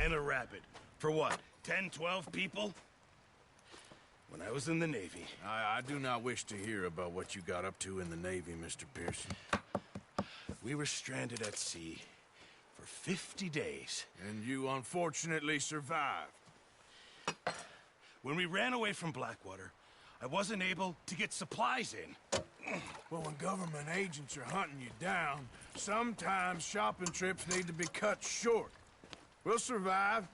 and a rabbit. For what, 10, 12 people? When I was in the Navy... I do not wish to hear about what you got up to in the Navy, Mr. Pearson. We were stranded at sea for 50 days. And you unfortunately survived. When we ran away from Blackwater, I wasn't able to get supplies in. Well, when government agents are hunting you down, sometimes shopping trips need to be cut short. We'll survive.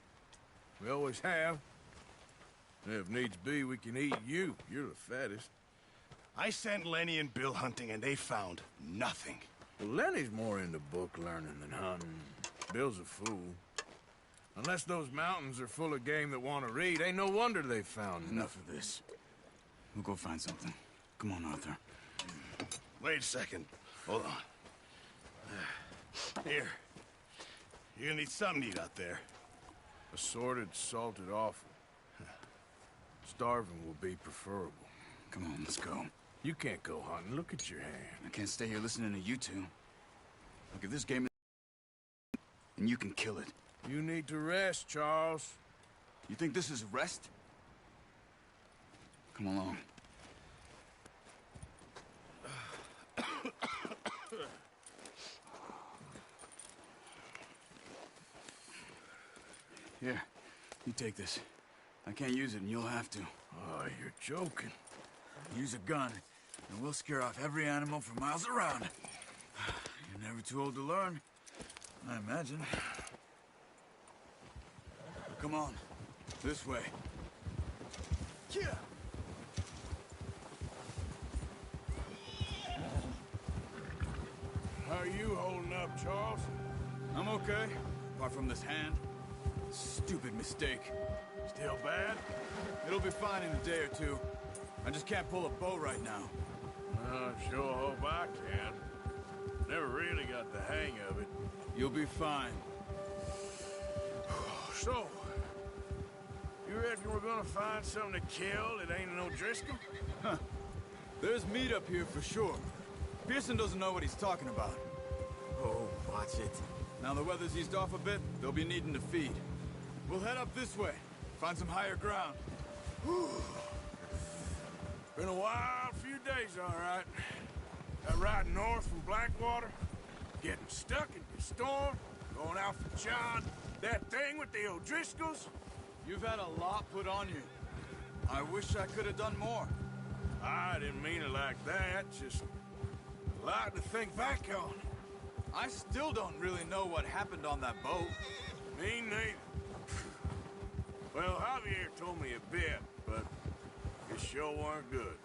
We always have. And if needs be, we can eat you. You're the fattest. I sent Lenny and Bill hunting, and they found nothing. Well, Lenny's more into book learning than hunting. Bill's a fool. Unless those mountains are full of game that want to read, ain't no wonder they found Enough of this. We'll go find something. Come on, Arthur. Wait a second. Hold on. Here. You're gonna need something to eat out there. Assorted, salted offal. Starving will be preferable. Come on, let's go. You can't go hunting. Look at your hand. I can't stay here listening to you two. Look, if this game is... and you can kill it. You need to rest, Charles. You think this is rest? Come along. Here, you take this. I can't use it, and you'll have to. Oh, you're joking. Use a gun, and we'll scare off every animal for miles around. You're never too old to learn, I imagine. Come on, this way. Yeah. How are you holding up, Charles? I'm okay, apart from this hand. Stupid mistake. Still bad? It'll be fine in a day or two. I just can't pull a bow right now. I sure hope I can. Never really got the hang of it. You'll be fine. So, you reckon we're gonna find something to kill that ain't no Driscoll? Huh. There's meat up here for sure. Pearson doesn't know what he's talking about. Oh, watch it. Now the weather's eased off a bit, they'll be needing to feed. We'll head up this way. Find some higher ground. Been a wild few days, all right. That ride north from Blackwater, getting stuck in the storm, going out for John, that thing with the O'Driscolls. You've had a lot put on you. I wish I could have done more. I didn't mean it like that, just a lot to think back on. I still don't really know what happened on that boat. Me neither. Well, Javier told me a bit, but it sure weren't good.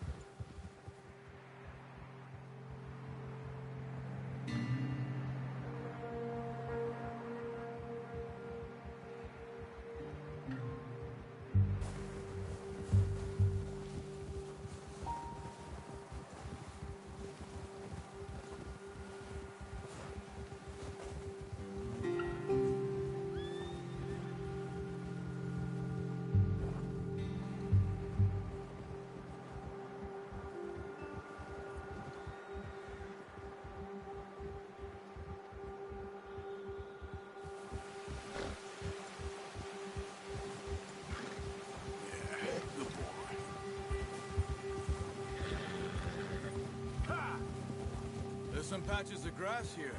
There's some patches of grass here.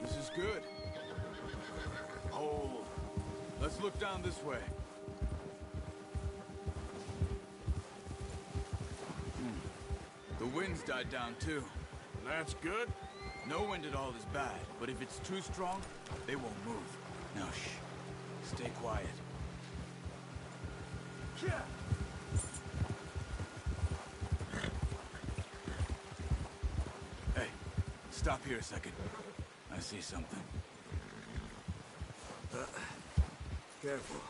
This is good. Hold. Let's look down this way. The wind's died down too. That's good. No wind at all is bad, but if it's too strong, they won't move. Now shh. Stay quiet. Yeah. Hey, stop here a second. I see something. Careful.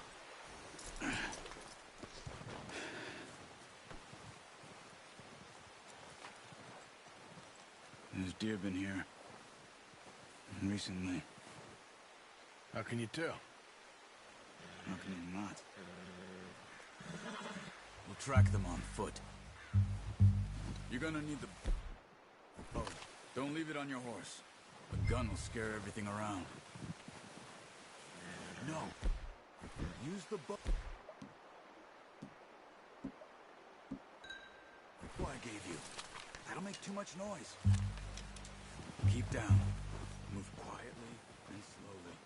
There's deer been here. Recently. How can you tell? How can you not? We'll track them on foot. You're gonna need the... Oh, don't leave it on your horse. A gun will scare everything around. No. Use the bow I gave you. That'll make too much noise. Keep down. Move quietly and slowly.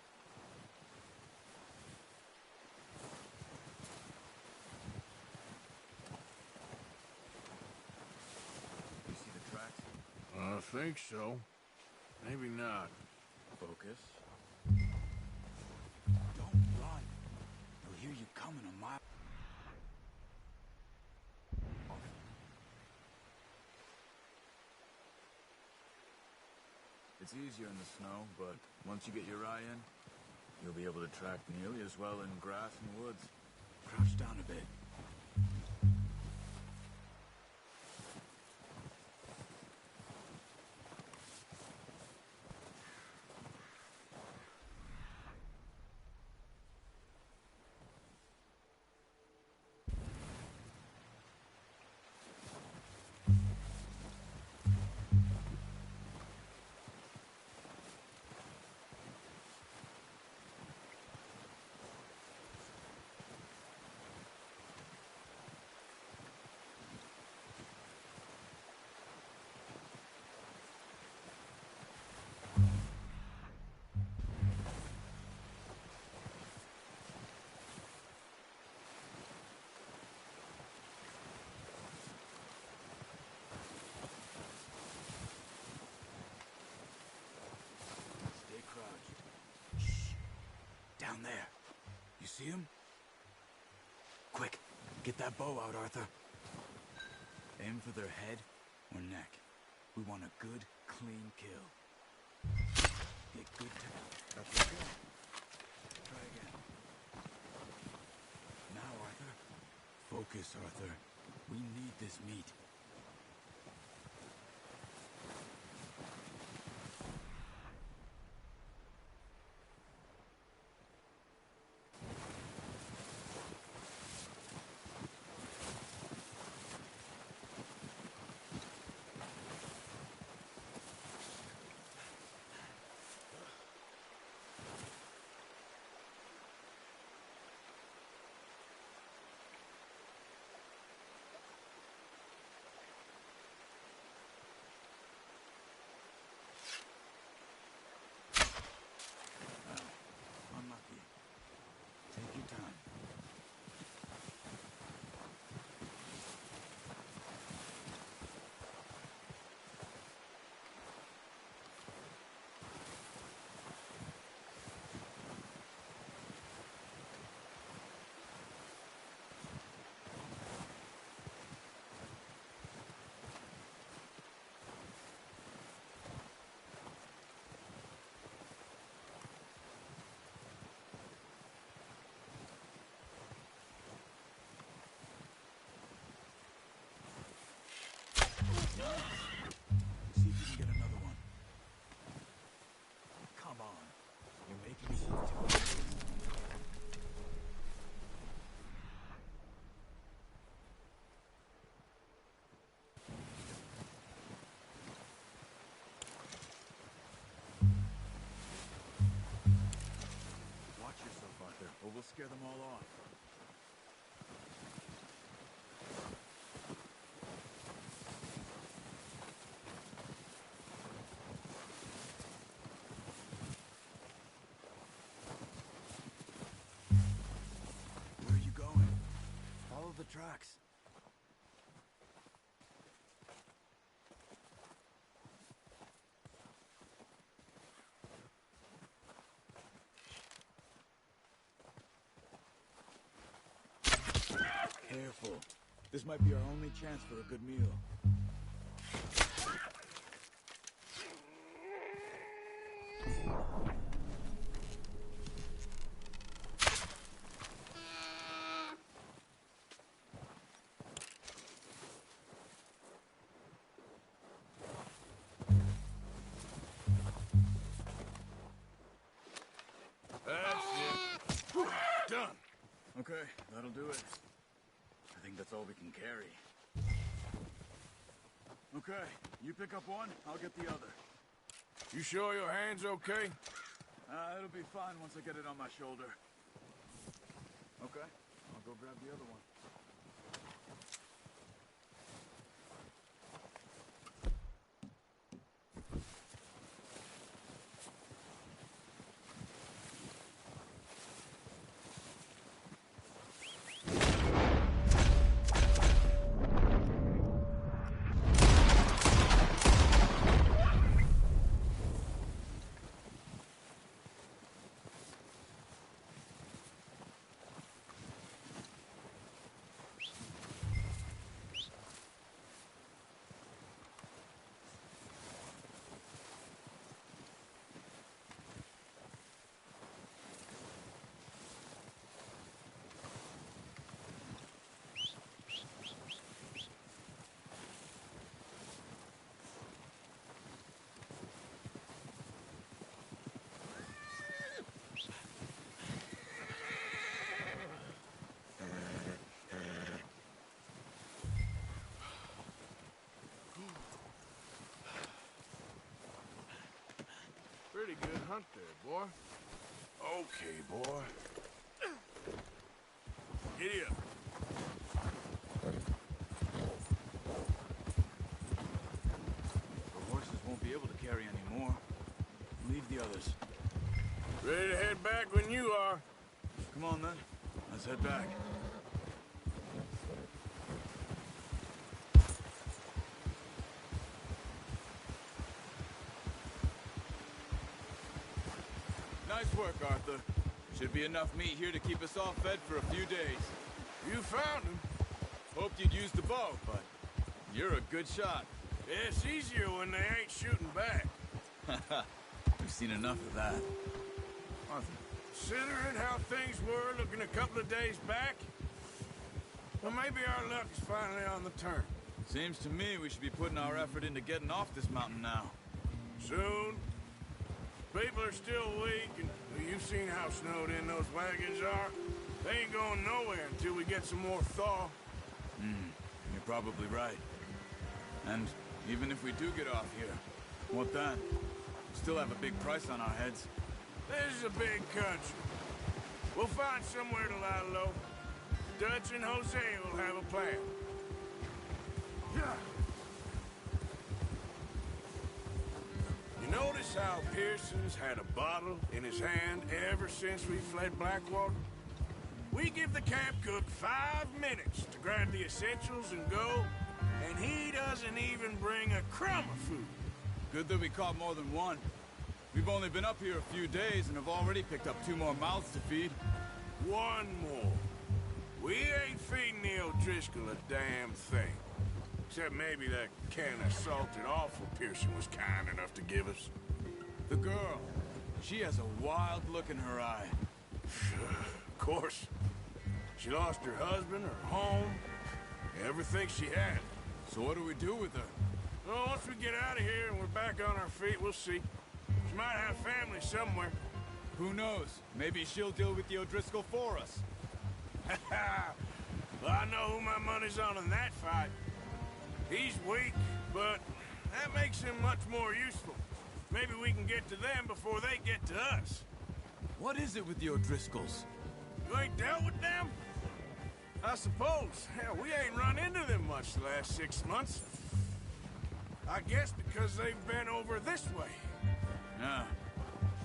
You see the tracks? I think so. Maybe not. Focus. Don't run. He'll hear you coming a mile. It's easier in the snow, but once you get your eye in, you'll be able to track nearly as well in grass and woods. Crouch down a bit. Down there. You see him? Quick, get that bow out, Arthur. Aim for their head or neck. We want a good, clean kill. Get good That's okay. Try again. Now, Arthur. Focus, Arthur. We need this meat. Unlucky. Take your time. See if you can get another one. Come on. You're making me too easy. Watch yourself, Arthur, or we'll scare them all off. Where are you going? Follow the tracks. Careful. This might be our only chance for a good meal. That's it. Whew, done. Okay, that'll do it. I think that's all we can carry. Okay, you pick up one, I'll get the other. You sure your hand's okay? It'll be fine once I get it on my shoulder. Okay, I'll go grab the other one. Pretty good hunt there, boy. Okay, boy. Giddy up. The horses won't be able to carry any more. Leave the others. Ready to head back when you are. Come on, then. Let's head back. Nice work, Arthur. Should be enough meat here to keep us all fed for a few days. You found him. Hoped you'd use the bow, but you're a good shot. It's easier when they ain't shooting back. We've seen enough of that. Arthur. Considering how things were looking a couple of days back, well, maybe our luck is finally on the turn. Seems to me we should be putting our effort into getting off this mountain now. Soon. People are still weak, and you've seen how snowed in those wagons are. They ain't going nowhere until we get some more thaw. You're probably right. And even if we do get off here, what then? We still have a big price on our heads. This is a big country. We'll find somewhere to lie low. Dutch and Jose will have a plan. Yeah. You notice how Pearson's had a bottle in his hand ever since we fled Blackwater? We give the camp cook 5 minutes to grab the essentials and go, and he doesn't even bring a crumb of food. Good that we caught more than one. We've only been up here a few days and have already picked up 2 more mouths to feed. One more. We ain't feeding the O'Driscoll a damn thing. Except maybe that can of salted offal Pearson was kind enough to give us. The girl. She has a wild look in her eye. Of course. She lost her husband, her home, everything she had. So what do we do with her? Well, once we get out of here and we're back on our feet, we'll see. She might have family somewhere. Who knows? Maybe she'll deal with the O'Driscoll for us. Well, I know who my money's on in that fight. He's weak, but that makes him much more useful. Maybe we can get to them before they get to us. What is it with the O'Driscolls? You ain't dealt with them? I suppose. Hell, we ain't run into them much the last 6 months. I guess because they've been over this way. Yeah.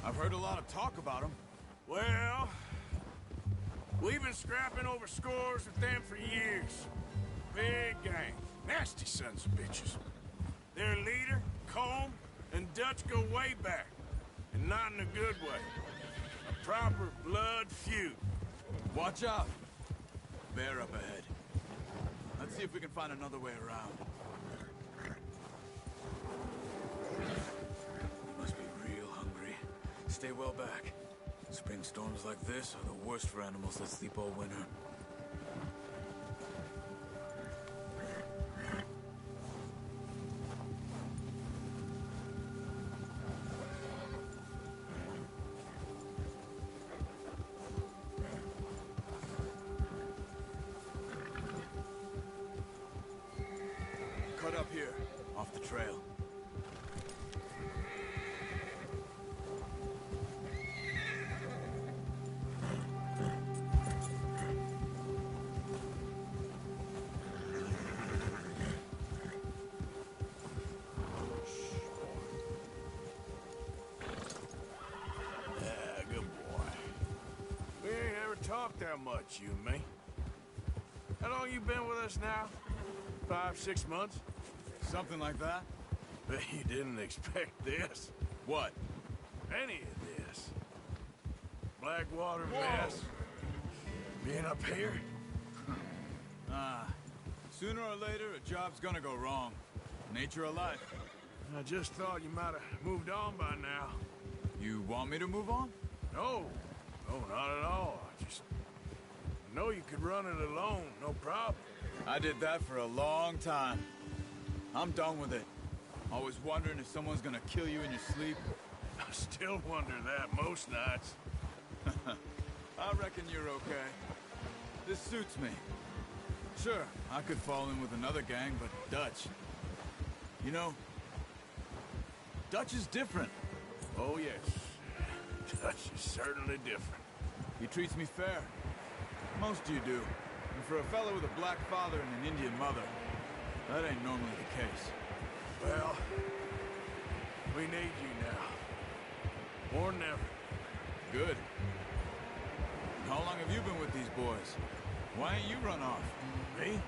I've heard a lot of talk about them. Well, we've been scrapping over scores with them for years. Big gang. Nasty sons of bitches. Their leader, Colm, and Dutch go way back. And not in a good way. A proper blood feud. Watch out. Bear up ahead. Let's see if we can find another way around. You must be real hungry. Stay well back. Spring storms like this are the worst for animals that sleep all winter. Cut up here, off the trail. how much, you and me. How long you been with us now? 5, 6 months? Something like that? Bet you didn't expect this. What? Any of this. Blackwater mess. Being up here? Sooner or later, a job's gonna go wrong. Nature of life. I just thought you might have moved on by now. You want me to move on? No. No, not at all. I know you could run it alone, no problem. I did that for a long time. I'm done with it. Always wondering if someone's gonna kill you in your sleep. I still wonder that most nights. I reckon you're okay. This suits me. Sure, I could fall in with another gang, but Dutch... You know, Dutch is different. Oh, yes. Dutch is certainly different. He treats me fair. Most of you do. And for a fellow with a black father and an Indian mother, that ain't normally the case. Well, we need you now. More than ever. Good. How long have you been with these boys? Why ain't you run off? Me?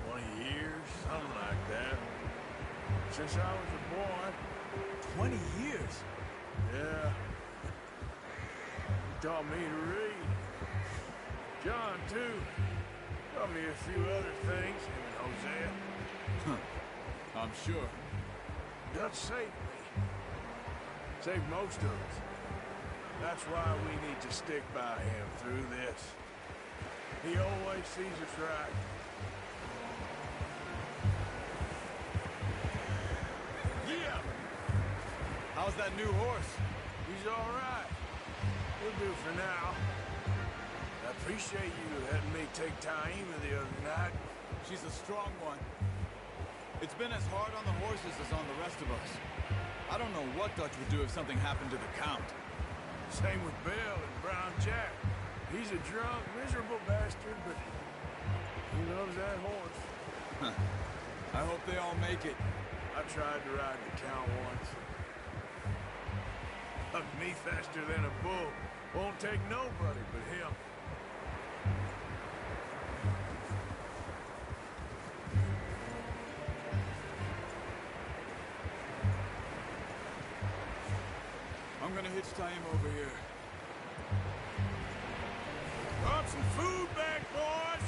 20 years, something like that. Since I was a boy. 20 years? Yeah. He taught me to read. John, too. Taught me a few other things, him and Hosea. I'm sure. Dutch saved me. Saved most of us. That's why we need to stick by him through this. He always sees us right. Yeah! How's that new horse? He's all right. He'll do for now. I appreciate you letting me take Taima the other night. She's a strong one. It's been as hard on the horses as on the rest of us. I don't know what Dutch would do if something happened to the Count. Same with Bill and Brown Jack. He's a drunk, miserable bastard, but he loves that horse. I hope they all make it. I tried to ride the Count once. Hugged me faster than a bull. Won't take nobody but him. I'm gonna hitch Taima over here. Brought some food back, boys!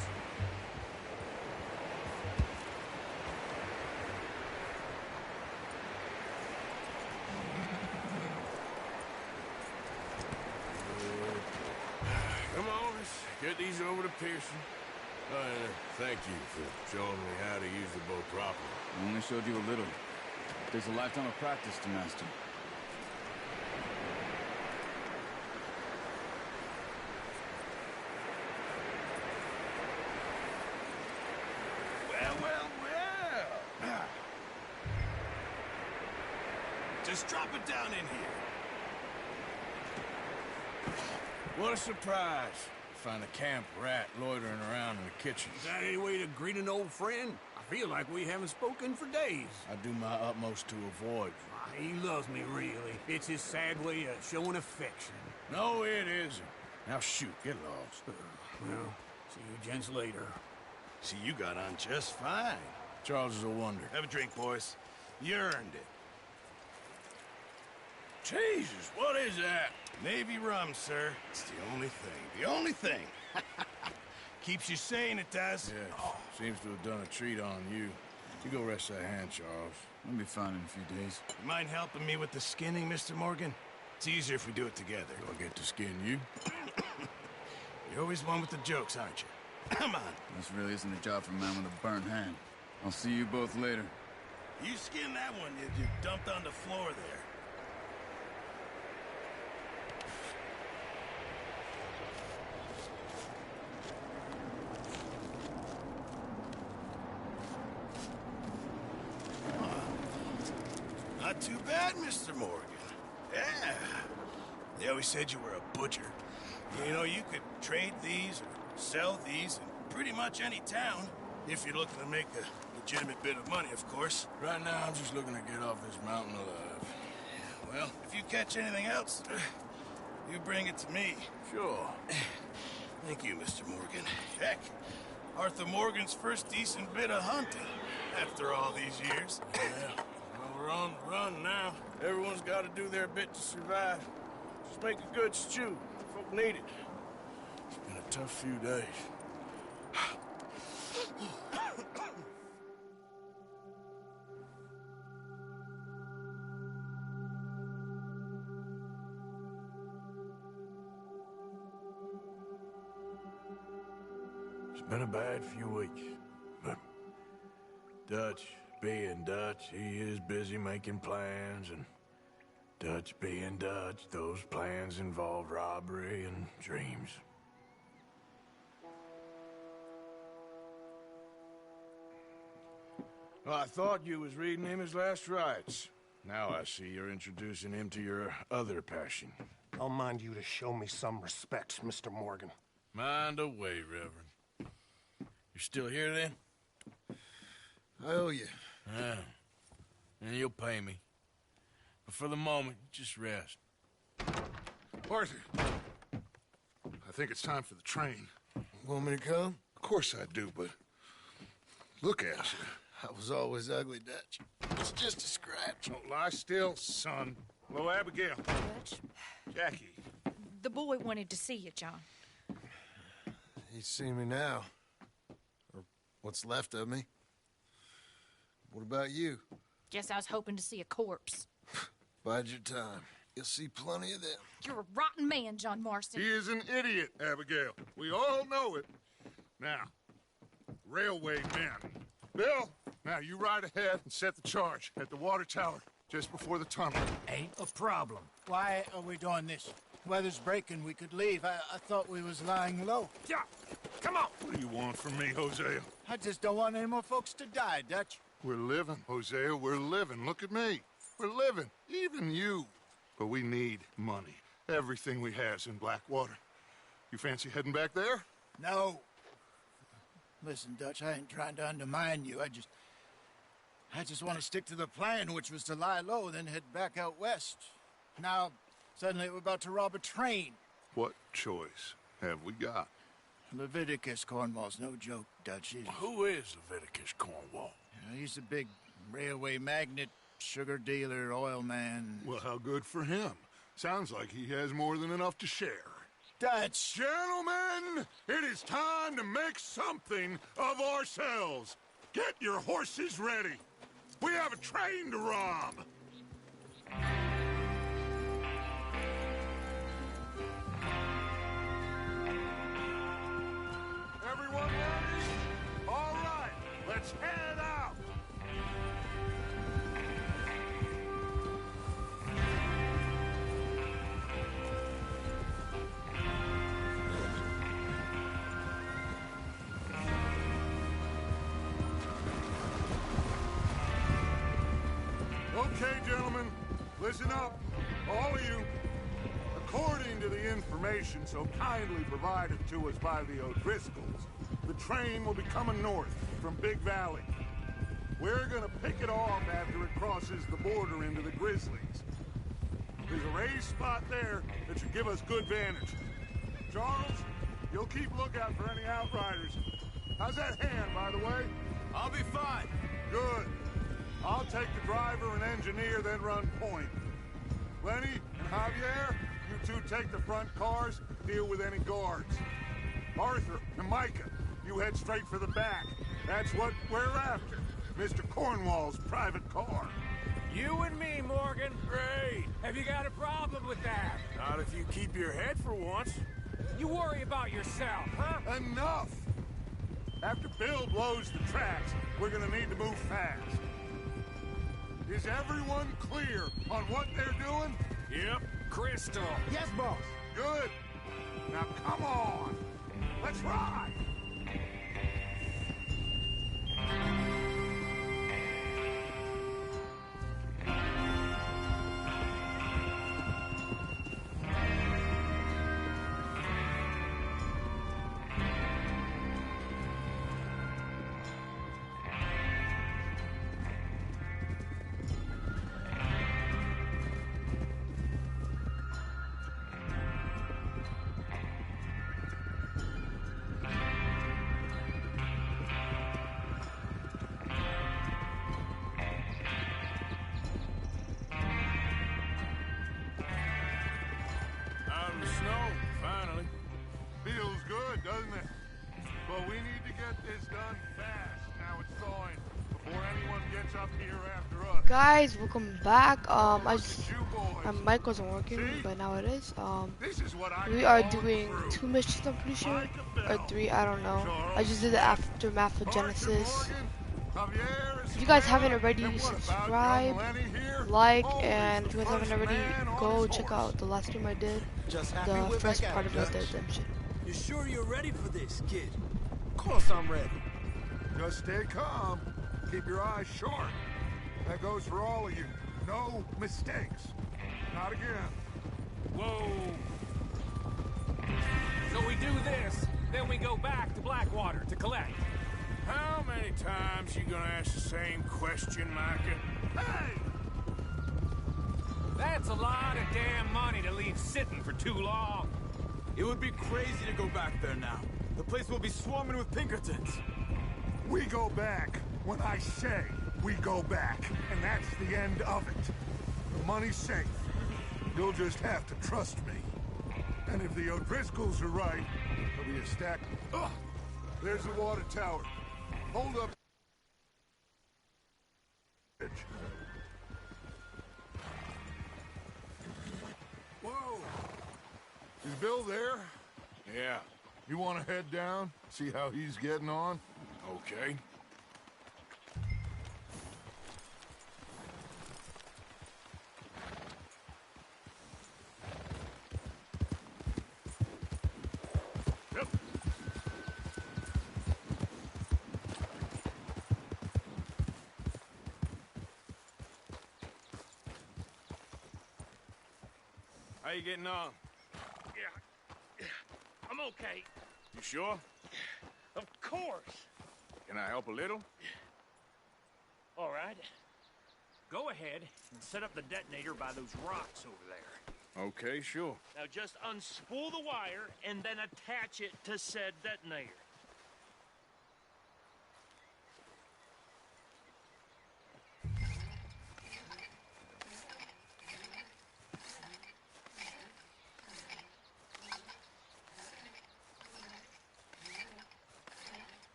Come on, let's get these over to Pearson. Thank you for showing me how to use the boat properly. I only showed you a little. Takes a lifetime of practice to master. Well. Just drop it down in here. What a surprise. Find a camp rat loitering around in the kitchen. Is that any way to greet an old friend? I feel like we haven't spoken for days. I do my utmost to avoid you. He loves me, really. It's his sad way of showing affection. No, it isn't. Now shoot, get lost. Well, see you gents later. See, you got on just fine. Charles is a wonder. Have a drink, boys. You earned it. Jesus, what is that? Navy rum, sir. It's the only thing. The only thing. Keeps you sane, it does. Yes, seems to have done a treat on you. You go rest that hand, Charles. I'll be fine in a few days. You mind helping me with the skinning, Mr. Morgan? It's easier if we do it together. Do I get to skin you? You're always one with the jokes, aren't you? Come on. This really isn't a job for a man with a burnt hand. I'll see you both later. You skin that one you dumped on the floor there. Not too bad, Mr. Morgan. Yeah. They always said you were a butcher. You know, you could trade these or sell these in pretty much any town, if you're looking to make a legitimate bit of money, of course. Right now, I'm just looking to get off this mountain alive. Well, if you catch anything else, you bring it to me. Sure. Thank you, Mr. Morgan. Heck, Arthur Morgan's first decent bit of hunting after all these years. Yeah, well, we're on the run now. Everyone's got to do their bit to survive. Just make a good stew. Folk need it. It's been a tough few days. It's been a bad few weeks, but Dutch being Dutch, he is busy making plans, and Dutch being Dutch, those plans involve robbery and dreams. Well, I thought you was reading him his last rites. Now I see you're introducing him to your other passion. I'll mind you to show me some respect, Mr. Morgan. Mind away, Reverend. You still here, then? I owe you. Yeah. And you'll pay me. But for the moment, just rest. Arthur, I think it's time for the train. Want me to come? Of course I do, but look at you. I was always ugly, Dutch. It's just a scratch. Don't lie still, son. Hello, Abigail. Dutch, Jackie. the boy wanted to see you, John. He's seen me now. Or what's left of me. What about you? Guess I was hoping to see a corpse. Bide your time. You'll see plenty of them. You're a rotten man, John Marston. He is an idiot, Abigail. We all know it. Now, railway men. Bill, now you ride ahead and set the charge at the water tower just before the tunnel. Ain't a problem. Why are we doing this? Weather's breaking. We could leave. I thought we was lying low. Yeah, come on. What do you want from me, Hosea? I just don't want any more folks to die, Dutch. We're living, Hosea. We're living. Look at me. We're living. Even you. But we need money. Everything we has in Blackwater. You fancy heading back there? No. Listen, Dutch, I ain't trying to undermine you. I just want to stick to the plan, which was to lie low, then head back out west. Now, suddenly we're about to rob a train. What choice have we got? Leviticus Cornwall's no joke, Dutch. Who is Leviticus Cornwall? He's a big railway magnate, sugar dealer, oil man. Well, how good for him. Sounds like he has more than enough to share. Dutch! Gentlemen, it is time to make something of ourselves. Get your horses ready. We have a train to rob. Everyone ready? All right, let's head out. Okay, gentlemen, listen up, all of you. According to the information so kindly provided to us by the O'Driscolls, the train will be coming north from Big Valley. We're gonna pick it off after it crosses the border into the Grizzlies. There's a raised spot there that should give us good vantage. Charles, you'll keep lookout for any outriders. How's that hand, by the way? I'll be fine. Good. I'll take the driver and engineer, then run point. Lenny and Javier, you two take the front cars, deal with any guards. Arthur and Micah, you head straight for the back. That's what we're after. Mr. Cornwall's private car. You and me, Morgan. Great. Have you got a problem with that? Not if you keep your head for once. You worry about yourself, huh? Enough! After Bill blows the tracks, we're gonna need to move fast. Is everyone clear on what they're doing? Yep. Crystal. Yes, boss. Good. Now come on. Let's ride. good, doesn't it? But we need to get this done fast. Now it's thawing before anyone gets up here after us. Guys, welcome back. My mic wasn't working, but now it is. This is what I We are doing 2 missions, I'm pretty sure, or 3, I don't know. I just did the aftermath of Genesis. If you guys haven't already, subscribe, like, and if you guys haven't already, go check out the last stream I did, the first part of Red Dead Redemption. You sure you're ready for this, kid? Of course I'm ready. Just stay calm. Keep your eyes sharp. That goes for all of you. No mistakes. Not again. Whoa. So we do this, then we go back to Blackwater to collect. How many times you gonna ask the same question, Micah? Hey! That's a lot of damn money to leave sitting for too long. It would be crazy to go back there now. The place will be swarming with Pinkertons. We go back when I say we go back, and that's the end of it. The money's safe. You'll just have to trust me. And if the O'Driscolls are right, there'll be a stack. Ugh! There's the water tower. Hold up. Whoa! Is Bill there? Yeah. You want to head down? See how he's getting on? Okay. Yep. How you getting on? Yeah. I'm okay. You sure? Of course. Can I help a little? All right. Go ahead and set up the detonator by those rocks over there. Okay, sure. Now just unspool the wire and then attach it to said detonator.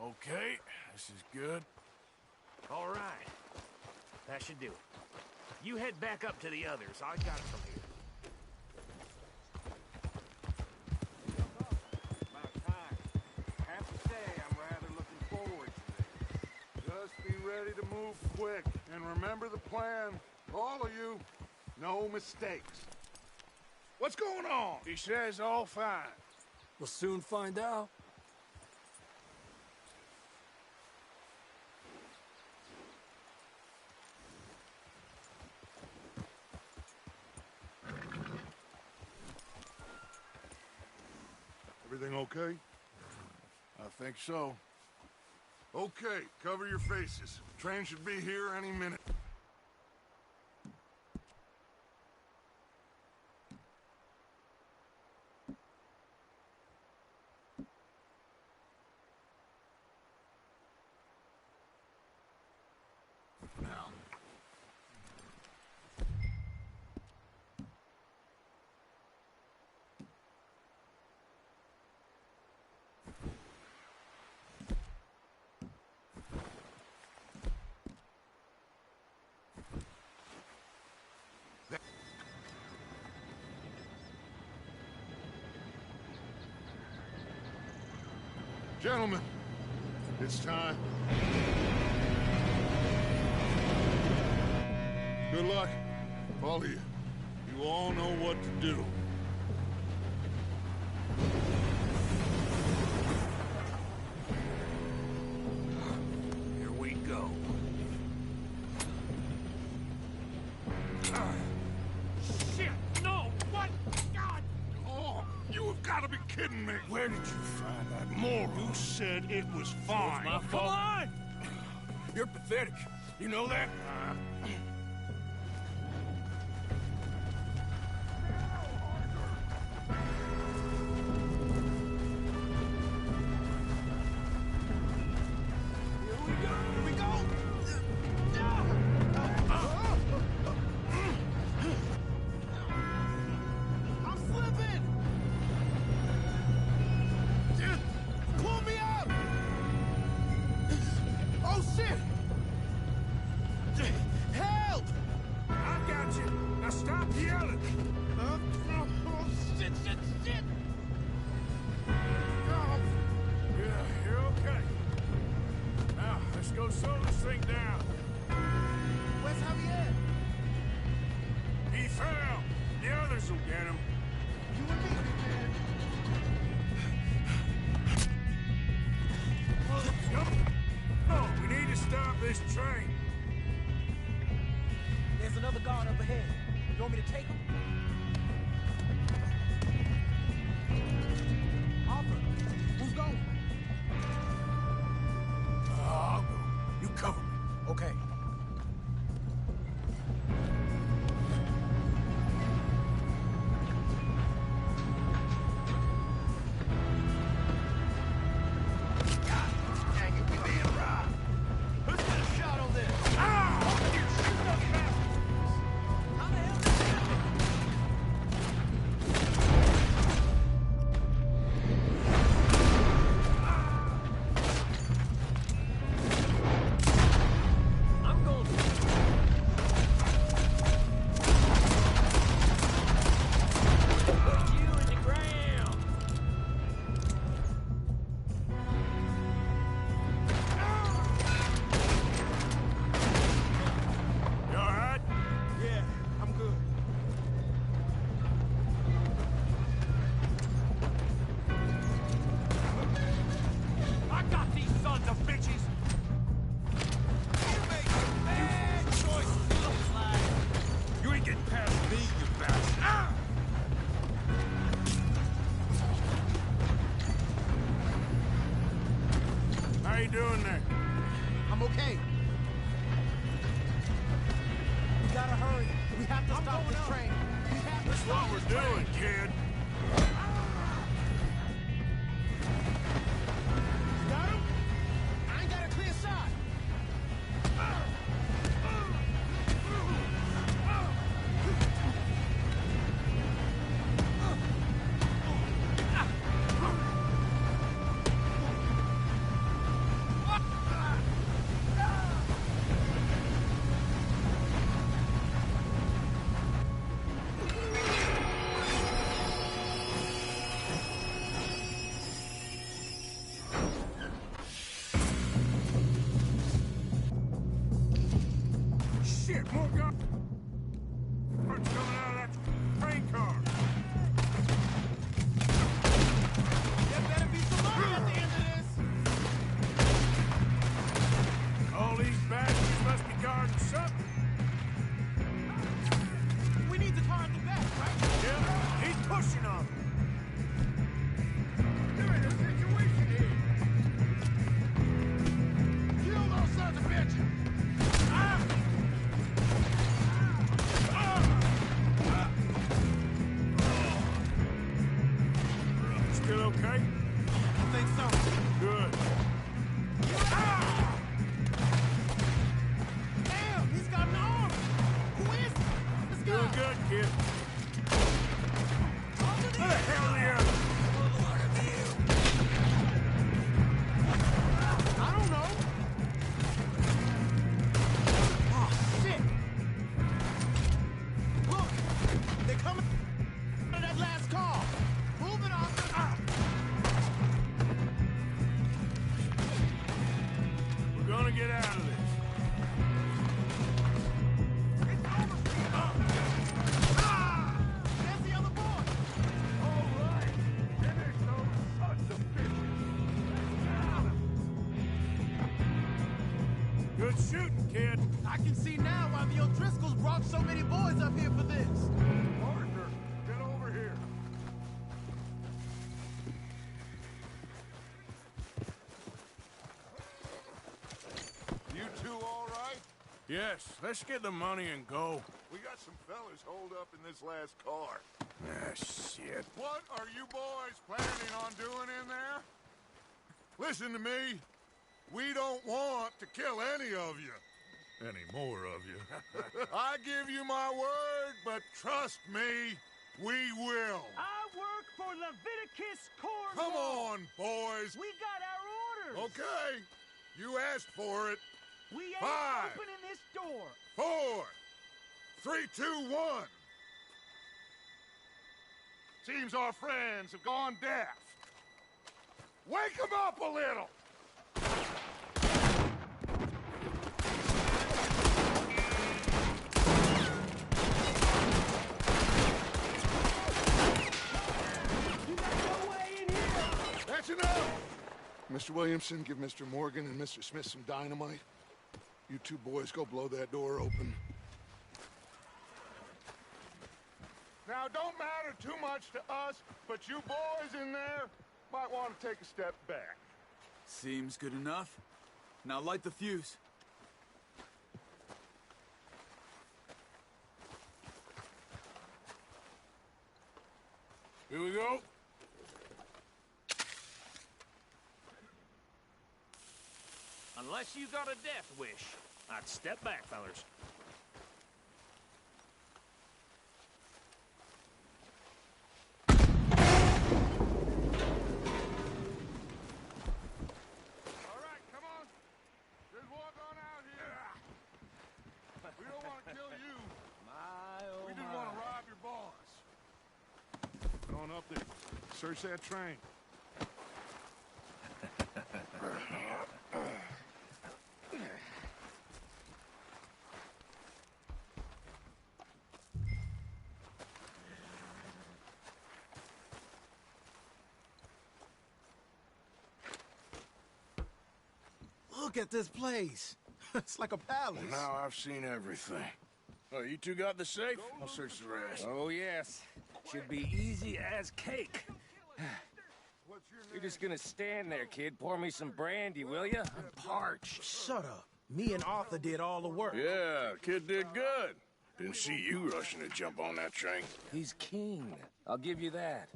Okay, this is good. All right. That should do it. You head back up to the others. I got it from here. About time. Have to say, I'm rather looking forward to this. Just be ready to move quick. And remember the plan. All of you, no mistakes. What's going on? He says all fine. We'll soon find out. Everything okay? I think so. Okay, cover your faces. Train should be here any minute. Now. Gentlemen, it's time. Good luck, all of you. You all know what to do. Here we go. Shit! No! What? God! Oh, you have got to be kidding me. Where did you find that moron? You said it was fine. My fault. Come on! You're pathetic. You know that? Now stop yelling! Shit, shit, shit! Yeah, you're okay. Now, let's go slow this thing down. Where's Javier? He fell. The others will get him. You and me, man. Oh, we need to stop this train. There's another guard up ahead. You want me to take him? Arthur, who's going? I'll go. You cover me. Okay. How you doing there? I'm okay. We gotta hurry. We have to stop this train. We have to That's stop what this we're train. doing, kid. You got him? I ain't got a clear shot. Shit, more guns coming out of that train car. There better be some money at the end of this. All these bastards must be guarding something. We need the car at the back, right? Yeah, keep pushing on them. You're in a situation here. Kill those sons of bitches! Still okay? I think so. Good. Damn, he's got an arm. Who is it? This guy. Doing good, kid. Over Who the there. hell are the others? I don't know. Oh, shit. Look, they're coming out of that last car. Move it off. We're gonna get out of this. There's the other boy. All right. Finish those sons of bitches. Good shooting, kid. I can see now why the O'Driscolls brought so many boys up here for this. Arthur, get over here. You two all right? Yes, let's get the money and go. We got some fellas holed up in this last car. Ah, shit. What are you boys planning on doing in there? Listen to me. We don't want to kill any of you. Any more of you. I give you my word, but trust me, we will. I work for Leviticus Corps. Come on, boys. We got our orders. Okay. You asked for it. We ain't 5, opening this door. 4, 3, 2, 1. Seems our friends have gone deaf. Wake them up a little! That's enough! Mr. Williamson, give Mr. Morgan and Mr. Smith some dynamite. You two boys go blow that door open. Now, don't matter too much to us, but you boys in there might want to take a step back. Seems good enough. Now light the fuse. Here we go. Unless you got a death wish, I'd step back, fellers. Up there. Search that train. Look at this place. It's like a palace. Now I've seen everything. Oh, you two got the safe? I'll search the rest. Oh, yes. Should be easy as cake. You're just gonna stand there, kid. Pour me some brandy, will ya? I'm parched. Shut up. Me and Arthur did all the work. Yeah, kid did good. Didn't see you rushing to jump on that train. He's keen. I'll give you that.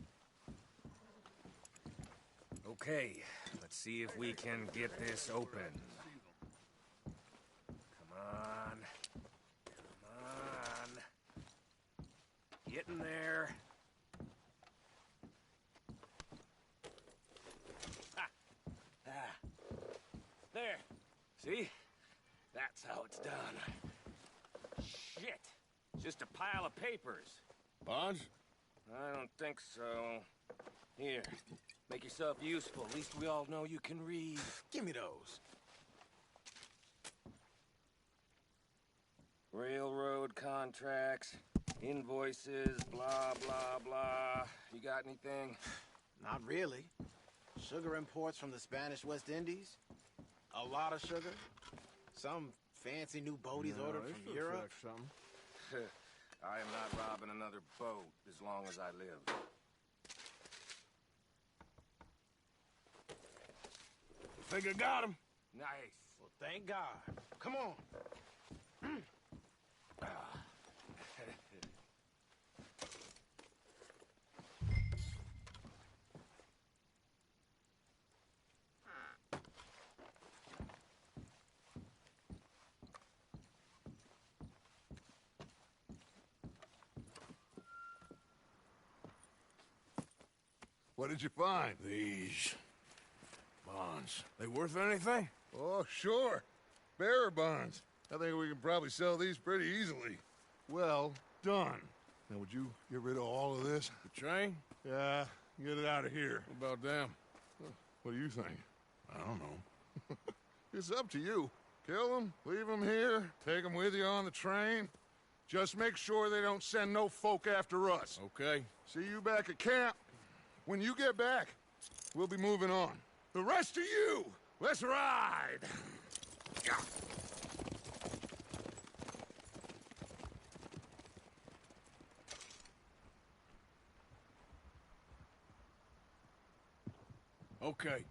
Okay, let's see if we can get this open. Come on. Come on. Get in there. There. See? That's how it's done. Shit. Just a pile of papers. Bonds? I don't think so. Here. Make yourself useful. At least we all know you can read. Give me those. Railroad contracts, invoices, blah, blah, blah. You got anything? Not really. Sugar imports from the Spanish West Indies. A lot of sugar. Some fancy new boat he's ordered from Europe. I am not robbing another boat as long as I live. Think I got him. Nice. Well, thank God. Come on. What did you find? These bonds. They worth anything? Oh, sure. Bearer bonds. I think we can probably sell these pretty easily. Well done. Now, would you get rid of all of this? The train? Yeah, get it out of here. What about them? What do you think? I don't know. It's up to you. Kill them, leave them here, take them with you on the train. Just make sure they don't send no folk after us. Okay. See you back at camp. When you get back, we'll be moving on. The rest of you, let's ride! Okay.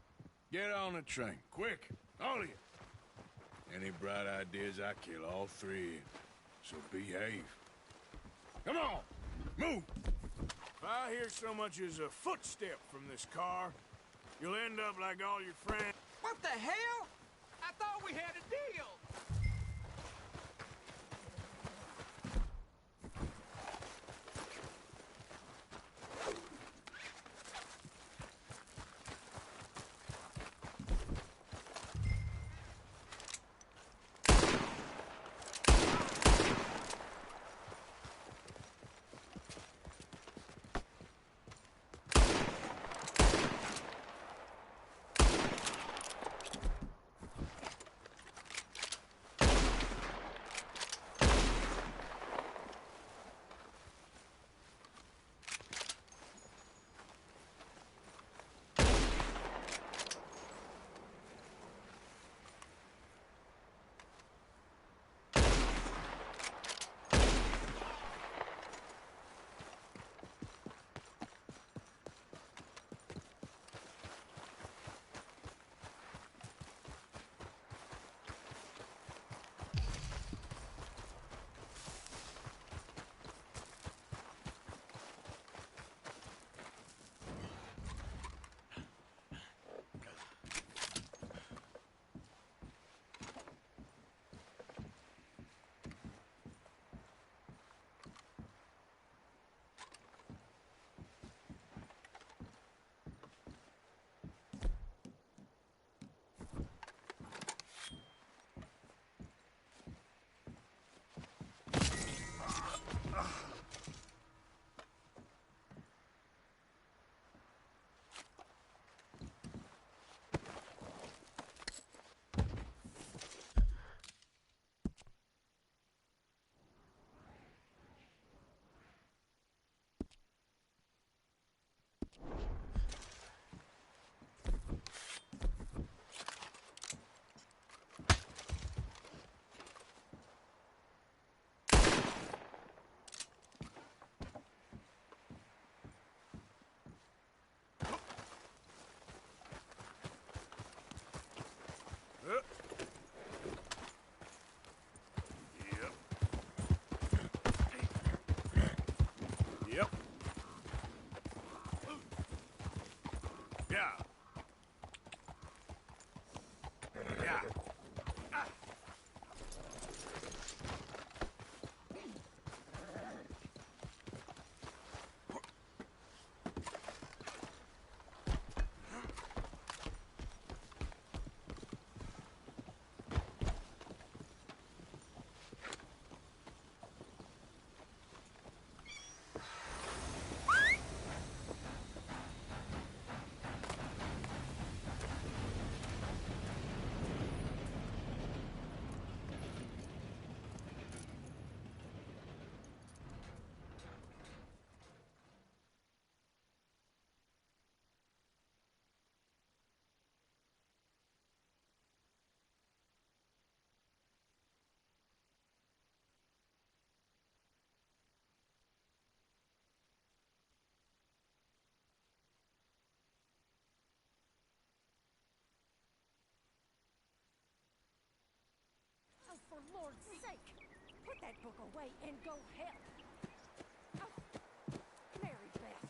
Get on the train. Quick. All of you. Any bright ideas, I kill all three of you. So behave. Come on! Move! If I hear so much as a footstep from this car, you'll end up like all your friends. What the hell? I thought we had a deal. Lord's sake! Put that book away and go help. Oh, Mary Beth.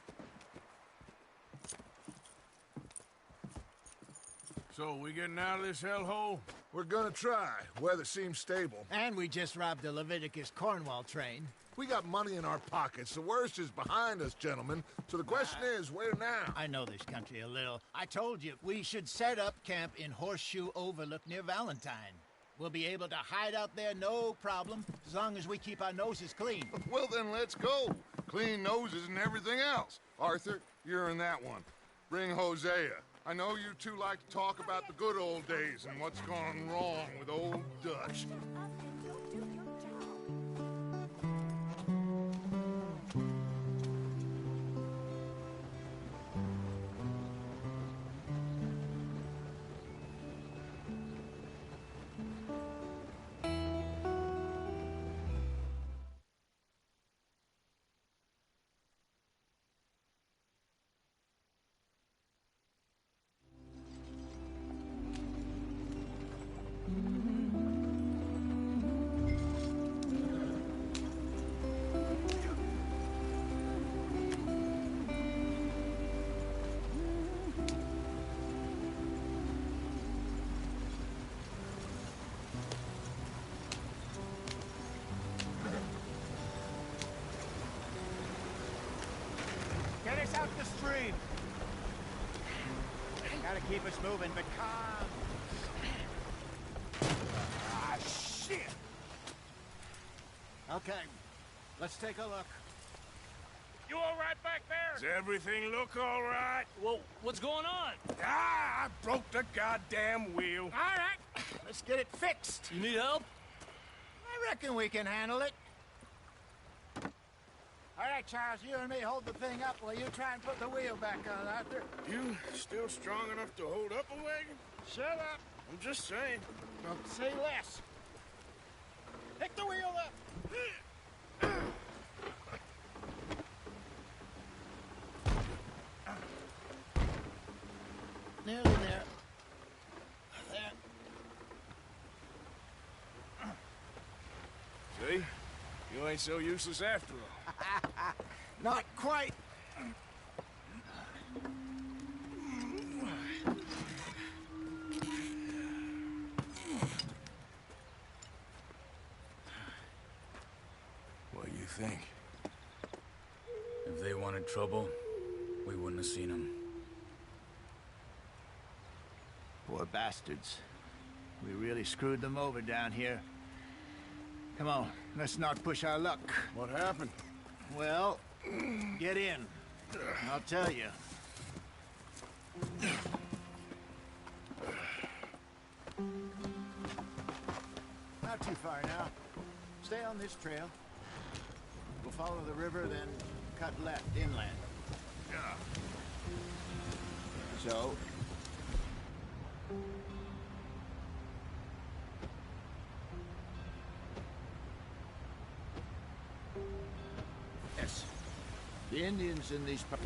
So, we getting out of this hellhole? We're gonna try. Weather seems stable. And we just robbed the Leviticus Cornwall train. We got money in our pockets. The worst is behind us, gentlemen. So the question is, where now? I know this country a little. I told you, we should set up camp in Horseshoe Overlook near Valentine. We'll be able to hide out there, no problem, as long as we keep our noses clean. Well, then let's go. Clean noses and everything else. Arthur, you're in that one. Bring Hosea. I know you two like to talk about the good old days and what's gone wrong with old Dutch. Get us out the stream. Gotta keep us moving, but calm. Ah, shit! Okay, let's take a look. You all right back there? Does everything look all right? Well, what's going on? Ah, I broke the goddamn wheel. All right, let's get it fixed. You need help? I reckon we can handle it. All right, Charles, you and me hold the thing up while you try and put the wheel back on, Arthur. You still strong enough to hold up a wagon? Shut up. I'm just saying. Don't say less. Pick the wheel up. Nearly there. There. See? You ain't so useless after all. Not quite. What do you think? If they wanted trouble, we wouldn't have seen them. Poor bastards. We really screwed them over down here. Come on, let's not push our luck. What happened? Well, get in. I'll tell you. Not too far now. Stay on this trail. We'll follow the river, then cut left inland. So... Yes. The Indians in these parts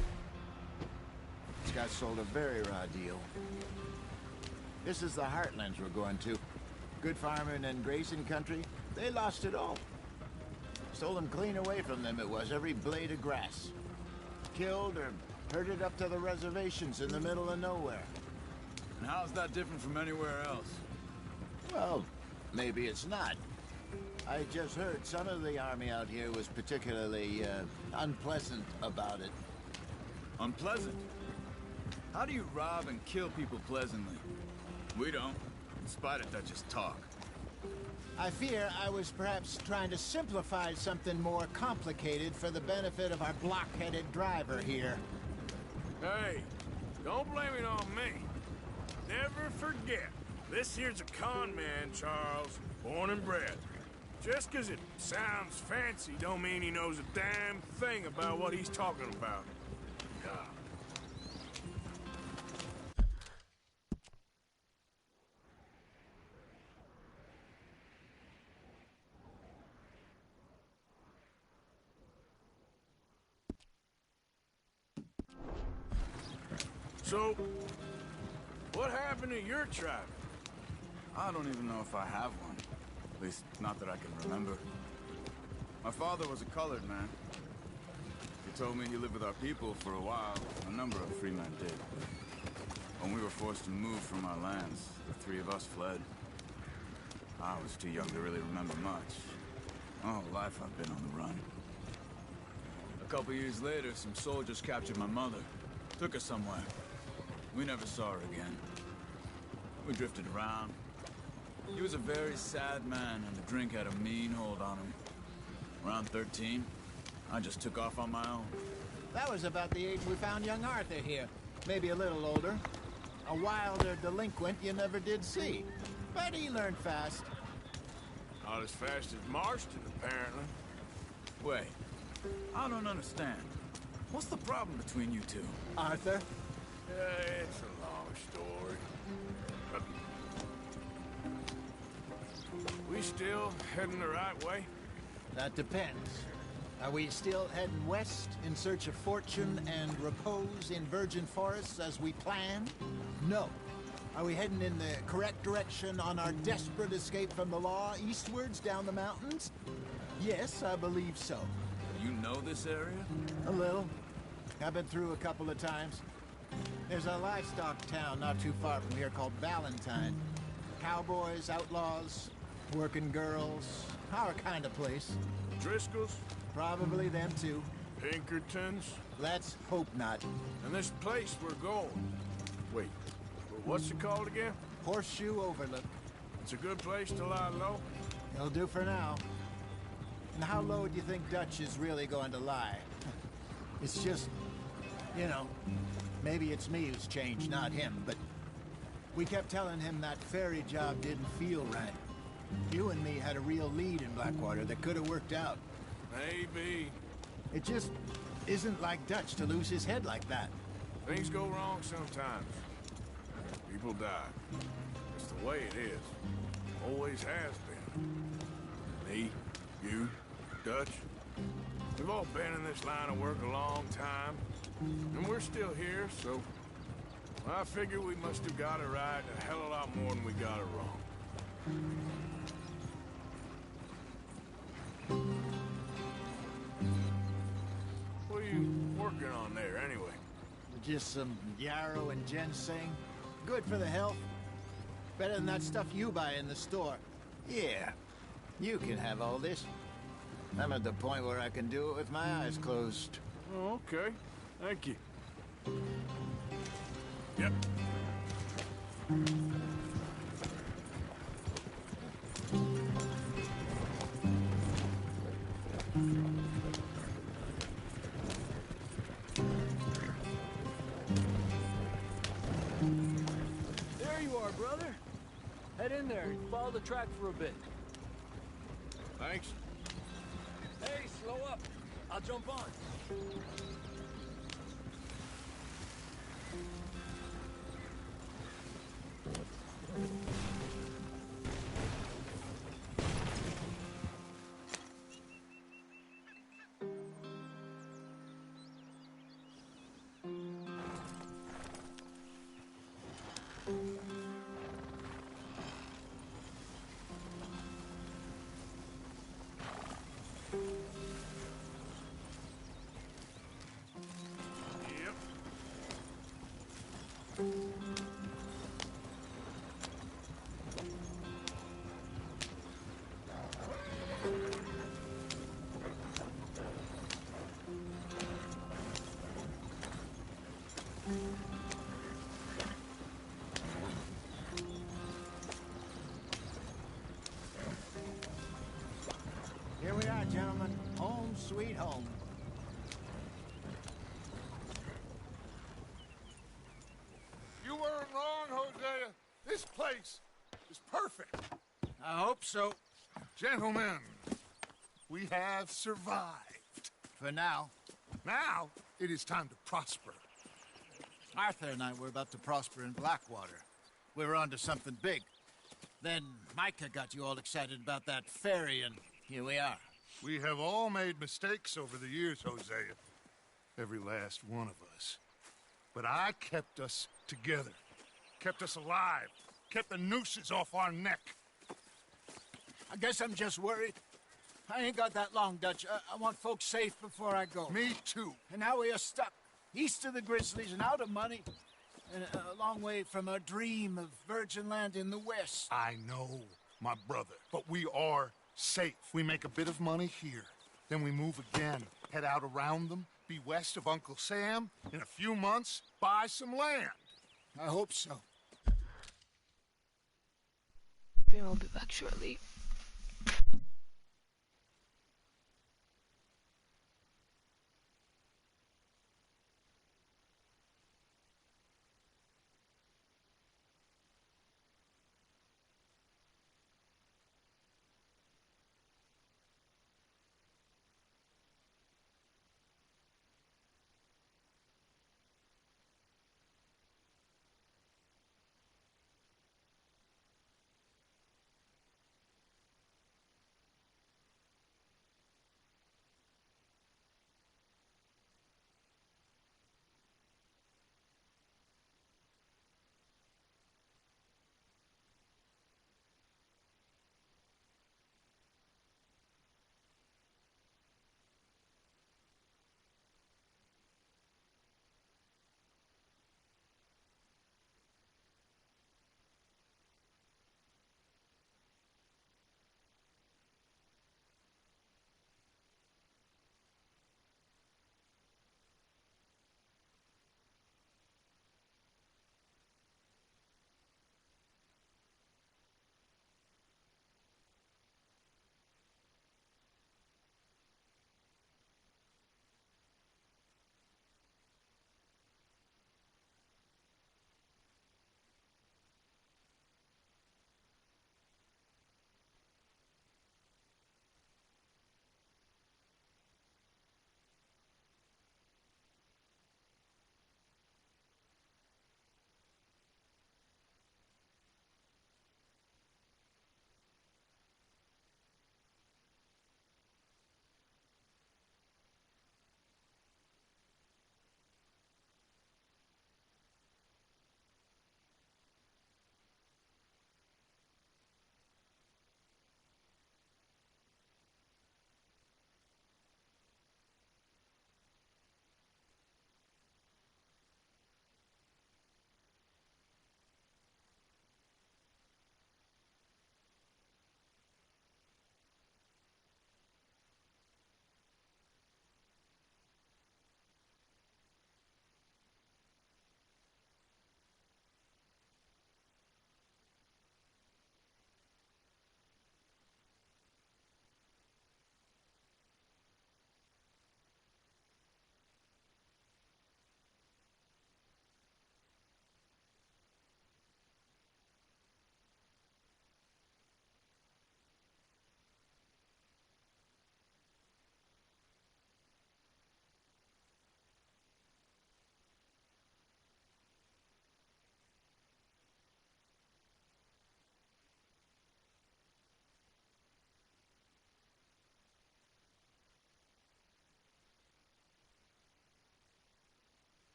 got sold a very raw deal. This is the heartlands we're going to. Good farming and grazing country, they lost it all. Stolen clean away from them it was, every blade of grass. Killed or herded up to the reservations in the middle of nowhere. And how's that different from anywhere else? Well, maybe it's not. I just heard some of the army out here was particularly, unpleasant about it. Unpleasant? How do you rob and kill people pleasantly? We don't, in spite of Dutch's talk. I fear I was perhaps trying to simplify something more complicated for the benefit of our block-headed driver here. Hey, don't blame it on me. Never forget, this here's a con man, Charles, born and bred. Just 'cause it sounds fancy don't mean he knows a damn thing about what he's talking about. So, what happened to your tribe? I don't even know if I have one. At least, not that I can remember. My father was a colored man. He told me he lived with our people for a while. A number of free men did. When we were forced to move from our lands, the three of us fled. I was too young to really remember much. My whole life I've been on the run. A couple years later, some soldiers captured my mother. Took her somewhere. We never saw her again. We drifted around. He was a very sad man, and the drink had a mean hold on him. Around 13, I just took off on my own. That was about the age we found young Arthur here. Maybe a little older. A wilder delinquent you never did see. But he learned fast. Not as fast as Marston, apparently. Wait, I don't understand. What's the problem between you two? Arthur? It's a long story. We still heading the right way? That depends. Are we still heading west in search of fortune and repose in virgin forests as we planned? No. Are we heading in the correct direction on our desperate escape from the law eastwards down the mountains? Yes, I believe so. You know this area? A little. I've been through a couple of times. There's a livestock town not too far from here called Valentine. Cowboys, outlaws, working girls, our kind of place. Driscolls? Probably them too. Pinkertons? Let's hope not. And this place we're going. Wait, what's it called again? Horseshoe Overlook. It's a good place to lie low? It'll do for now. And how low do you think Dutch is really going to lie? It's just, you know, maybe it's me who's changed, not him, but we kept telling him that ferry job didn't feel right. You and me had a real lead in Blackwater that could have worked out. Maybe. It just isn't like Dutch to lose his head like that. Things go wrong sometimes. People die. It's the way it is. Always has been. Me, you, Dutch. We've all been in this line of work a long time. And we're still here, so I figure we must have got it right a hell of a lot more than we got it wrong. What are you working on there, anyway? Just some yarrow and ginseng. Good for the health. Better than that stuff you buy in the store. Yeah, you can have all this. I'm at the point where I can do it with my eyes closed. Oh, okay. Thank you. Yep. There you are, brother. Head in there and follow the track for a bit. Thanks. Hey, slow up. I'll jump on. Here we are, gentlemen. Home sweet home. You weren't wrong, Hosea. This place is perfect. I hope so. Gentlemen, we have survived. For now. Now, it is time to prosper. Arthur and I were about to prosper in Blackwater. We were onto something big. Then Micah got you all excited about that ferry, and here we are. We have all made mistakes over the years, Hosea. Every last one of us. But I kept us together. Kept us alive. Kept the nooses off our neck. I guess I'm just worried. I ain't got that long, Dutch. I want folks safe before I go. Me too. And now we are stuck east of the Grizzlies and out of money. And a long way from our dream of virgin land in the west. I know, my brother. But we are safe. We make a bit of money here. Then we move again. Head out around them. Be west of Uncle Sam. In a few months, buy some land. I hope so. I'll be back shortly.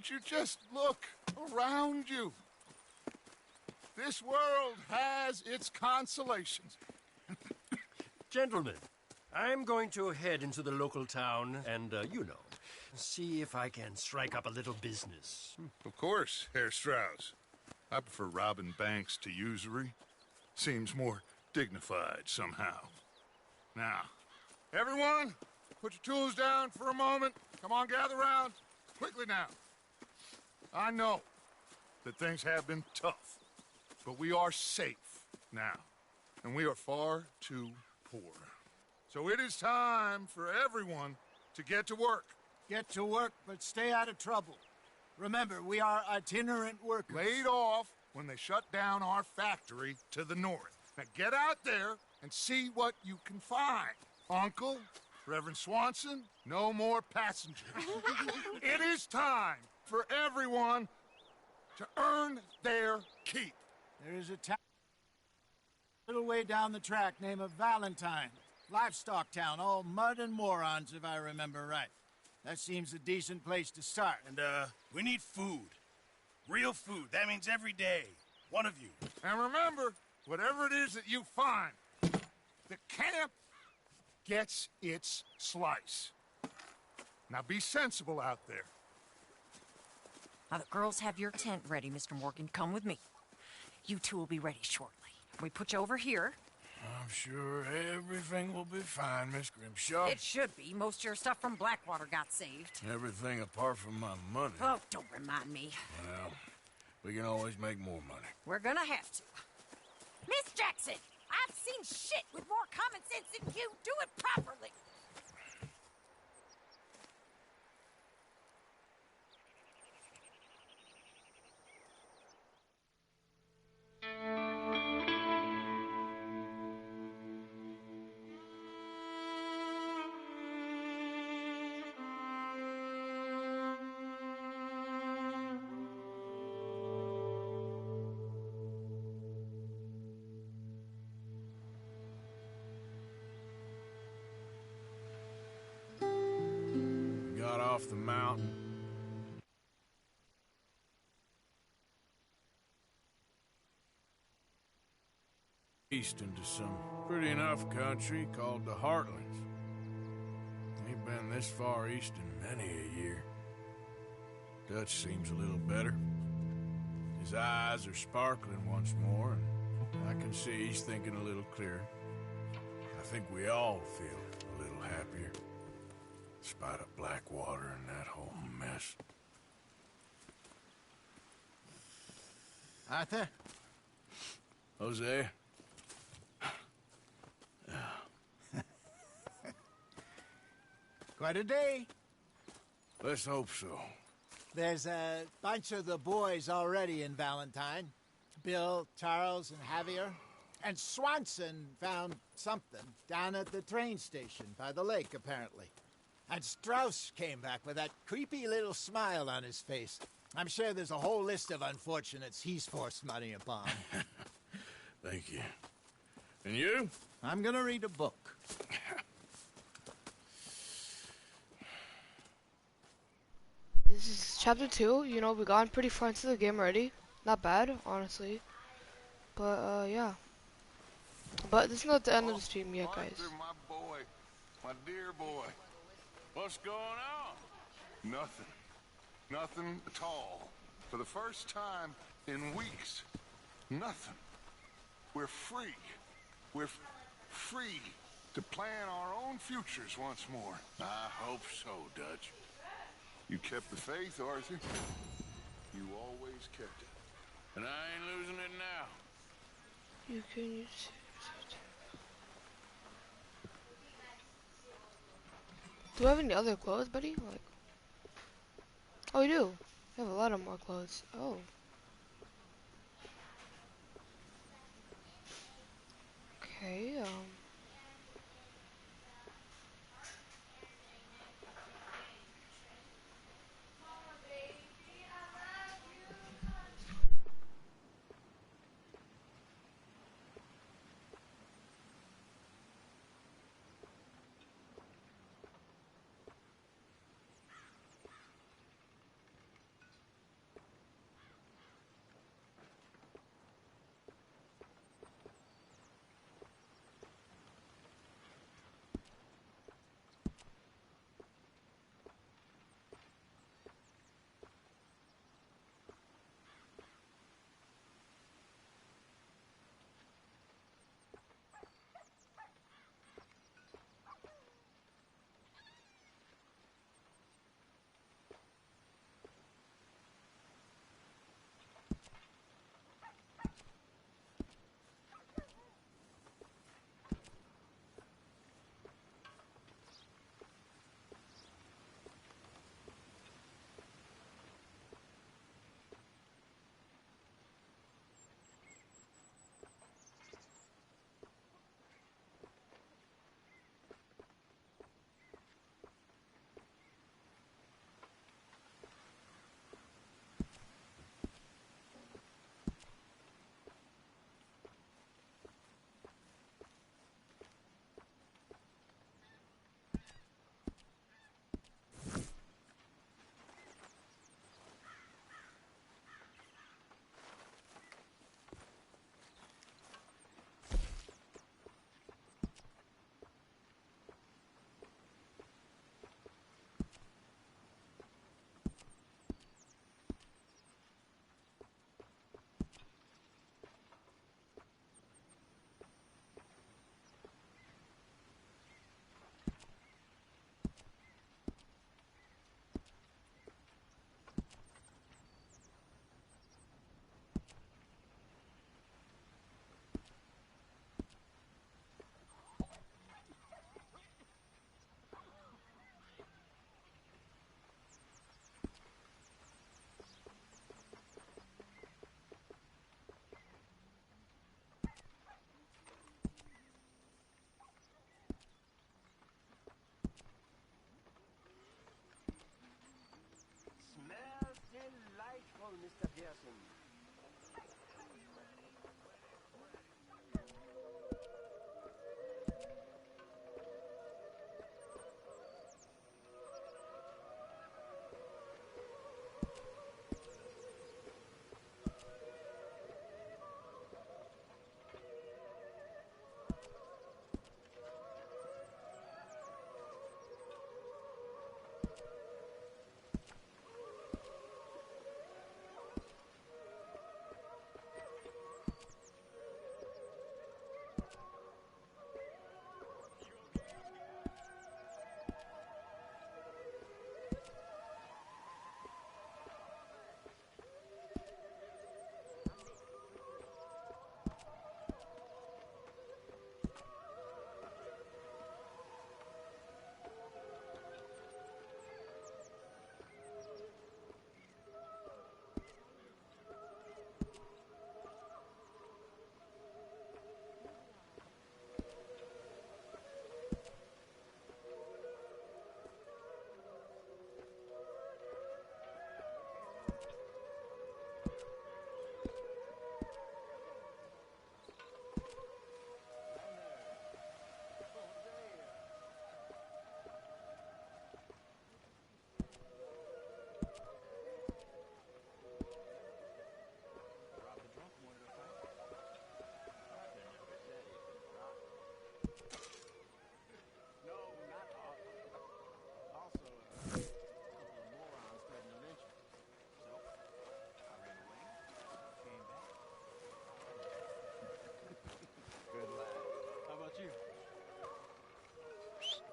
Don't you just look around you? This world has its consolations. Gentlemen, I'm going to head into the local town and, see if I can strike up a little business. Of course, Herr Strauss. I prefer robbing banks to usury. Seems more dignified somehow. Now, everyone, put your tools down for a moment. Come on, gather round. Quickly now. I know that things have been tough, but we are safe now, and we are far too poor. So it is time for everyone to get to work. Get to work, but stay out of trouble. Remember, we are itinerant workers. Laid off when they shut down our factory to the north. Now get out there and see what you can find. Uncle, Reverend Swanson, no more passengers. It is time for everyone to earn their keep. There is a town a little way down the track named Valentine. Livestock town, all mud and morons, if I remember right. That seems a decent place to start. And, we need food. Real food. That means every day. One of you. And remember, whatever it is that you find, the camp gets its slice. Now be sensible out there. Now the girls have your tent ready, Mr. Morgan. Come with me. You two will be ready shortly. We put you over here. I'm sure everything will be fine, Miss Grimshaw. It should be. Most of your stuff from Blackwater got saved. Everything apart from my money. Oh, don't remind me. Well, we can always make more money. We're gonna have to. Miss Jackson, I've seen shit with more common sense than you. Do it properly. Got off the mountain. East into some pretty enough country called the Heartlands. Ain't been this far east in many a year. Dutch seems a little better. His eyes are sparkling once more, and I can see he's thinking a little clearer. I think we all feel a little happier. In spite of Blackwater and that whole mess. Arthur? Jose? Quite a day. Let's hope so. There's a bunch of the boys already in Valentine. Bill, Charles, and Javier. And Swanson found something down at the train station by the lake, apparently. And Strauss came back with that creepy little smile on his face. I'm sure there's a whole list of unfortunates he's forced money upon. Thank you. And you? I'm gonna read a book. This is chapter 2. You know, we gotten pretty far into the game already. Not bad, honestly. But, yeah. But this is not the end of the stream yet, guys. Arthur, my boy. My dear boy. What's going on? Nothing. Nothing at all. For the first time in weeks. Nothing. We're free. We're free to plan our own futures once more. I hope so, Dutch. You kept the faith, Arthur. You always kept it. And I ain't losing it now. You can use it. Do you have any other clothes, buddy? Like, oh, you do. You have a lot of more clothes. Oh. Okay.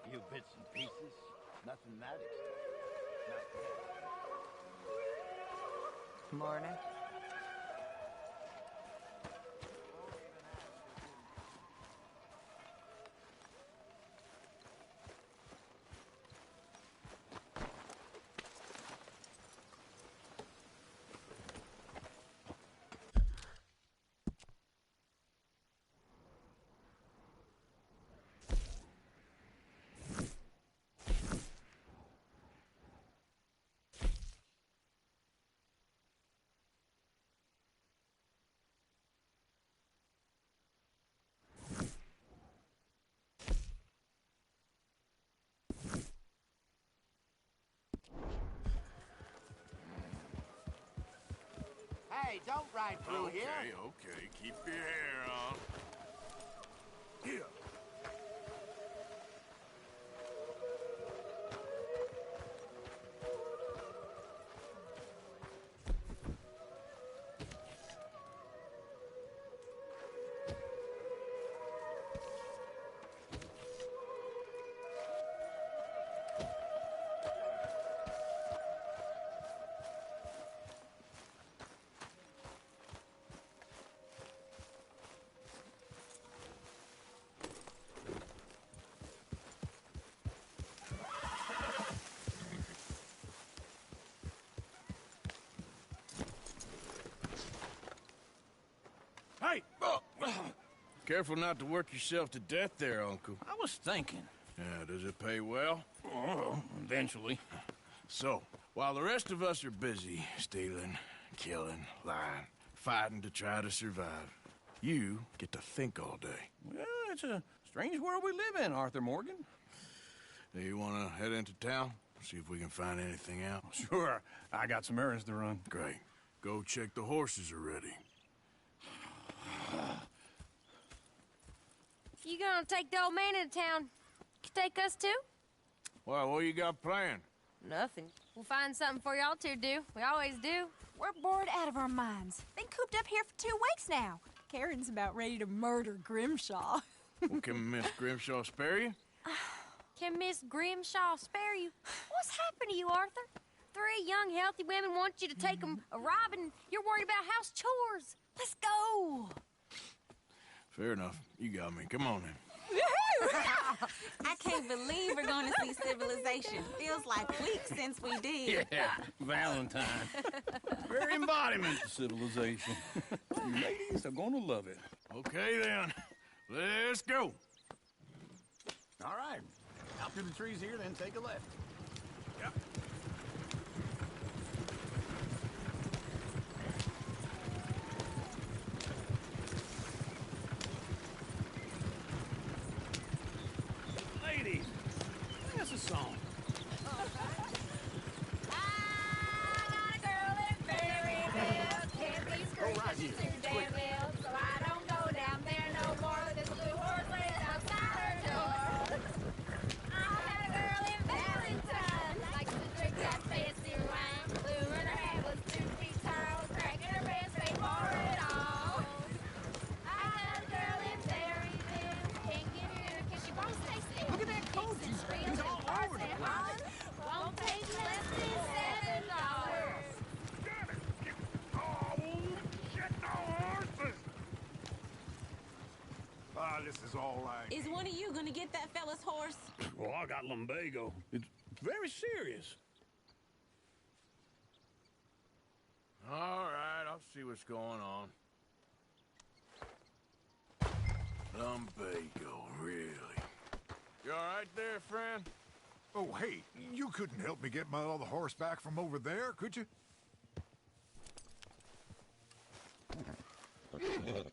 Few bits and pieces. Nothing that exciting. Morning. Hey, don't ride through here. Okay, keep your hair on. Here. Hey! Careful not to work yourself to death there, Uncle. I was thinking. Yeah, does it pay well? Oh, eventually. So, while the rest of us are busy stealing, killing, lying, fighting to try to survive, you get to think all day. Well, it's a strange world we live in, Arthur Morgan. Do you want to head into town? See if we can find anything out? Sure. I got some errands to run. Great. Go check the horses are ready. You gonna take the old man into town? Take us too? Well, what you got planned? Nothing. We'll find something for y'all to do. We always do. We're bored out of our minds. Been cooped up here for 2 weeks now. Karen's about ready to murder Grimshaw. Well, can Miss Grimshaw spare you? Can Miss Grimshaw spare you? What's happened to you, Arthur? 3 young, healthy women want you to take them a robbing. You're worried about house chores. Let's go. Fair enough. You got me. Come on then. I can't believe we're going to see civilization. Feels like weeks since we did. Yeah, Valentine. Very embodiment of civilization. You ladies are going to love it. Okay, then. Let's go. All right. Out through the trees here, then take a left. Yep. this is all I... Is one of you gonna get that fella's horse? Well, I got lumbago. It's very serious. All right, I'll see what's going on. Lumbago, really? You all right there, friend? Oh, hey, you couldn't help me get my other horse back from over there, could you?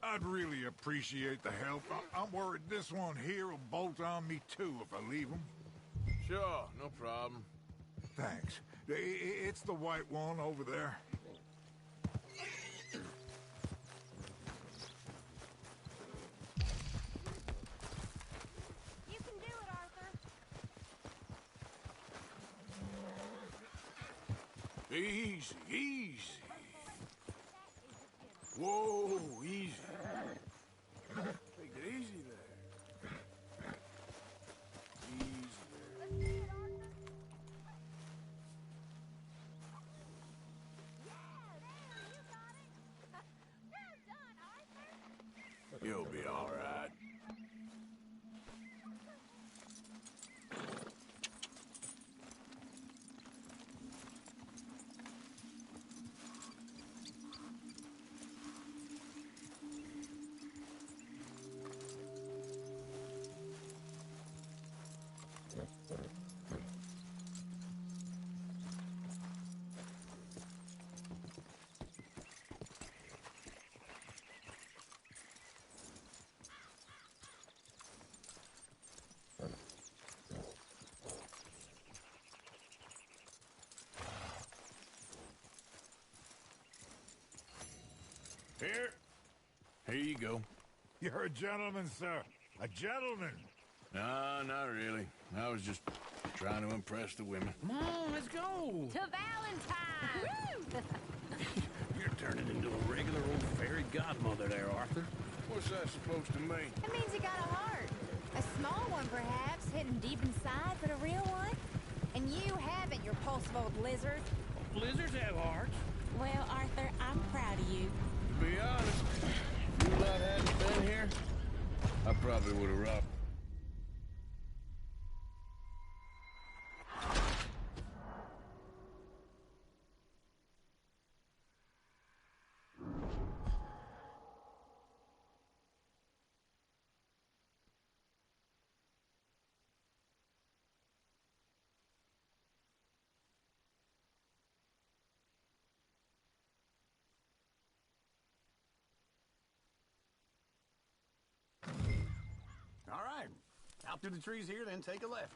I'd really appreciate the help. I'm worried this one here will bolt on me too if I leave him. Sure, no problem. Thanks. It's the white one over there. You can do it, Arthur. Easy, easy. Whoa, easy. Take it easy there. Easy. You'll be all right. Here you go. You're a gentleman, sir. A gentleman. No, not really. I was just trying to impress the women. Come on, let's go. To Valentine! You're turning into a regular old fairy godmother there, Arthur. What's that supposed to mean? It means you got a heart. A small one, perhaps, hidden deep inside, but a real one. And you haven't, you repulsive old lizard. Lizards have hearts. Well, Arthur, I'm proud of you. To be honest, if you lot hadn't been here, I probably would have robbed. All right. Out through the trees here, then take a left.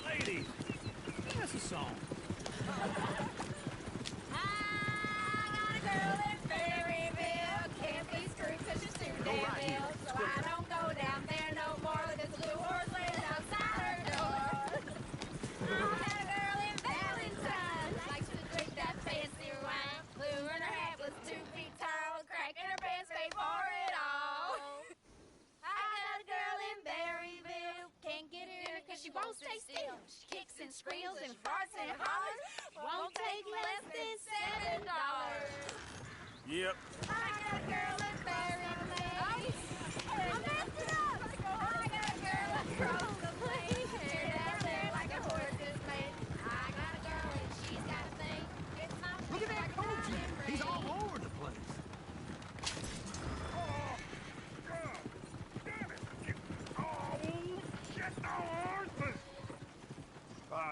Ladies, give us a song. I got a girl in Ferryville. Can't be screwed 'cause she's too damn ill. So I don't go down there no more. There's a blue horse laying outside her door. I got a girl in Valentine. Likes to drink that fancy wine. Blue in her hat was 2 feet tall. Crack in her pants paid for it all. I got a girl in Berryville. Can't get her in 'cause she won't stay still. She kicks and squeals and farts and hollers. Won't take less than $7. Yep. I got a girl in Berryville. I messed it up. I got a girl across the place. Tear down there like a horse is made. I got a girl and she's got a thing. It's not Look at that like a coach. diamond He's ring. all over the place.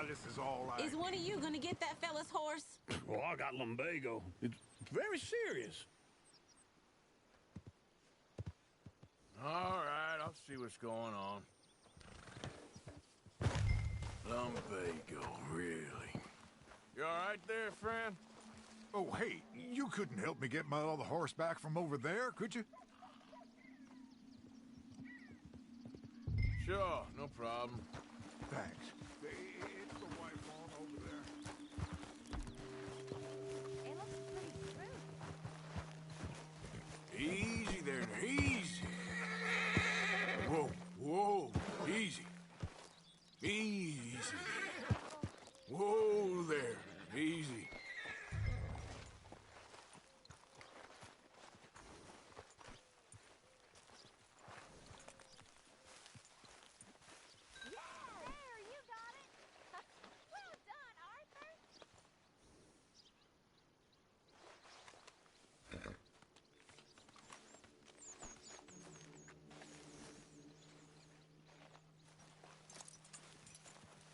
This is all I... Is one of you gonna get that fella's horse? Well, I got lumbago. It's very serious. All right, I'll see what's going on. Lumbago, really? You all right there, friend? Oh, hey, you couldn't help me get my other horse back from over there, could you? Sure, no problem. Thanks. It's the white one over there. It looks pretty smooth. Easy there, easy. Whoa, whoa, easy. Easy. Whoa there, easy. There, you got it. Well done, Arthur.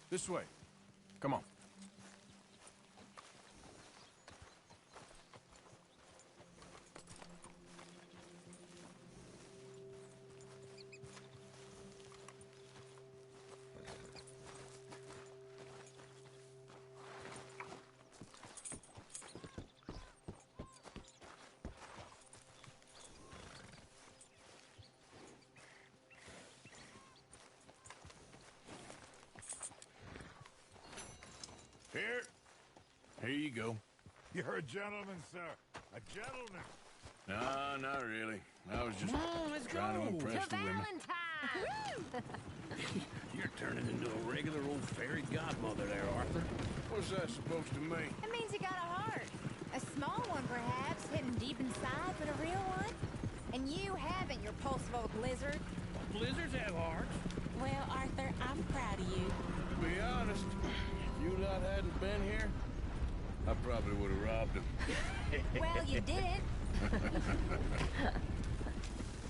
This way. Come on. Here you go. You're a gentleman, sir. A gentleman. No, not really. I was just Come on, let's trying to go. impress the women. You're turning into a regular old fairy godmother there, Arthur. What's that supposed to mean? It means you got a heart. A small one, perhaps, hidden deep inside, but a real one. And you haven't, your pulsive old lizard. Blizzards have hearts. Well, Arthur, I'm proud of you. To be honest, if you lot hadn't been here, I probably would have robbed him. Well, you did.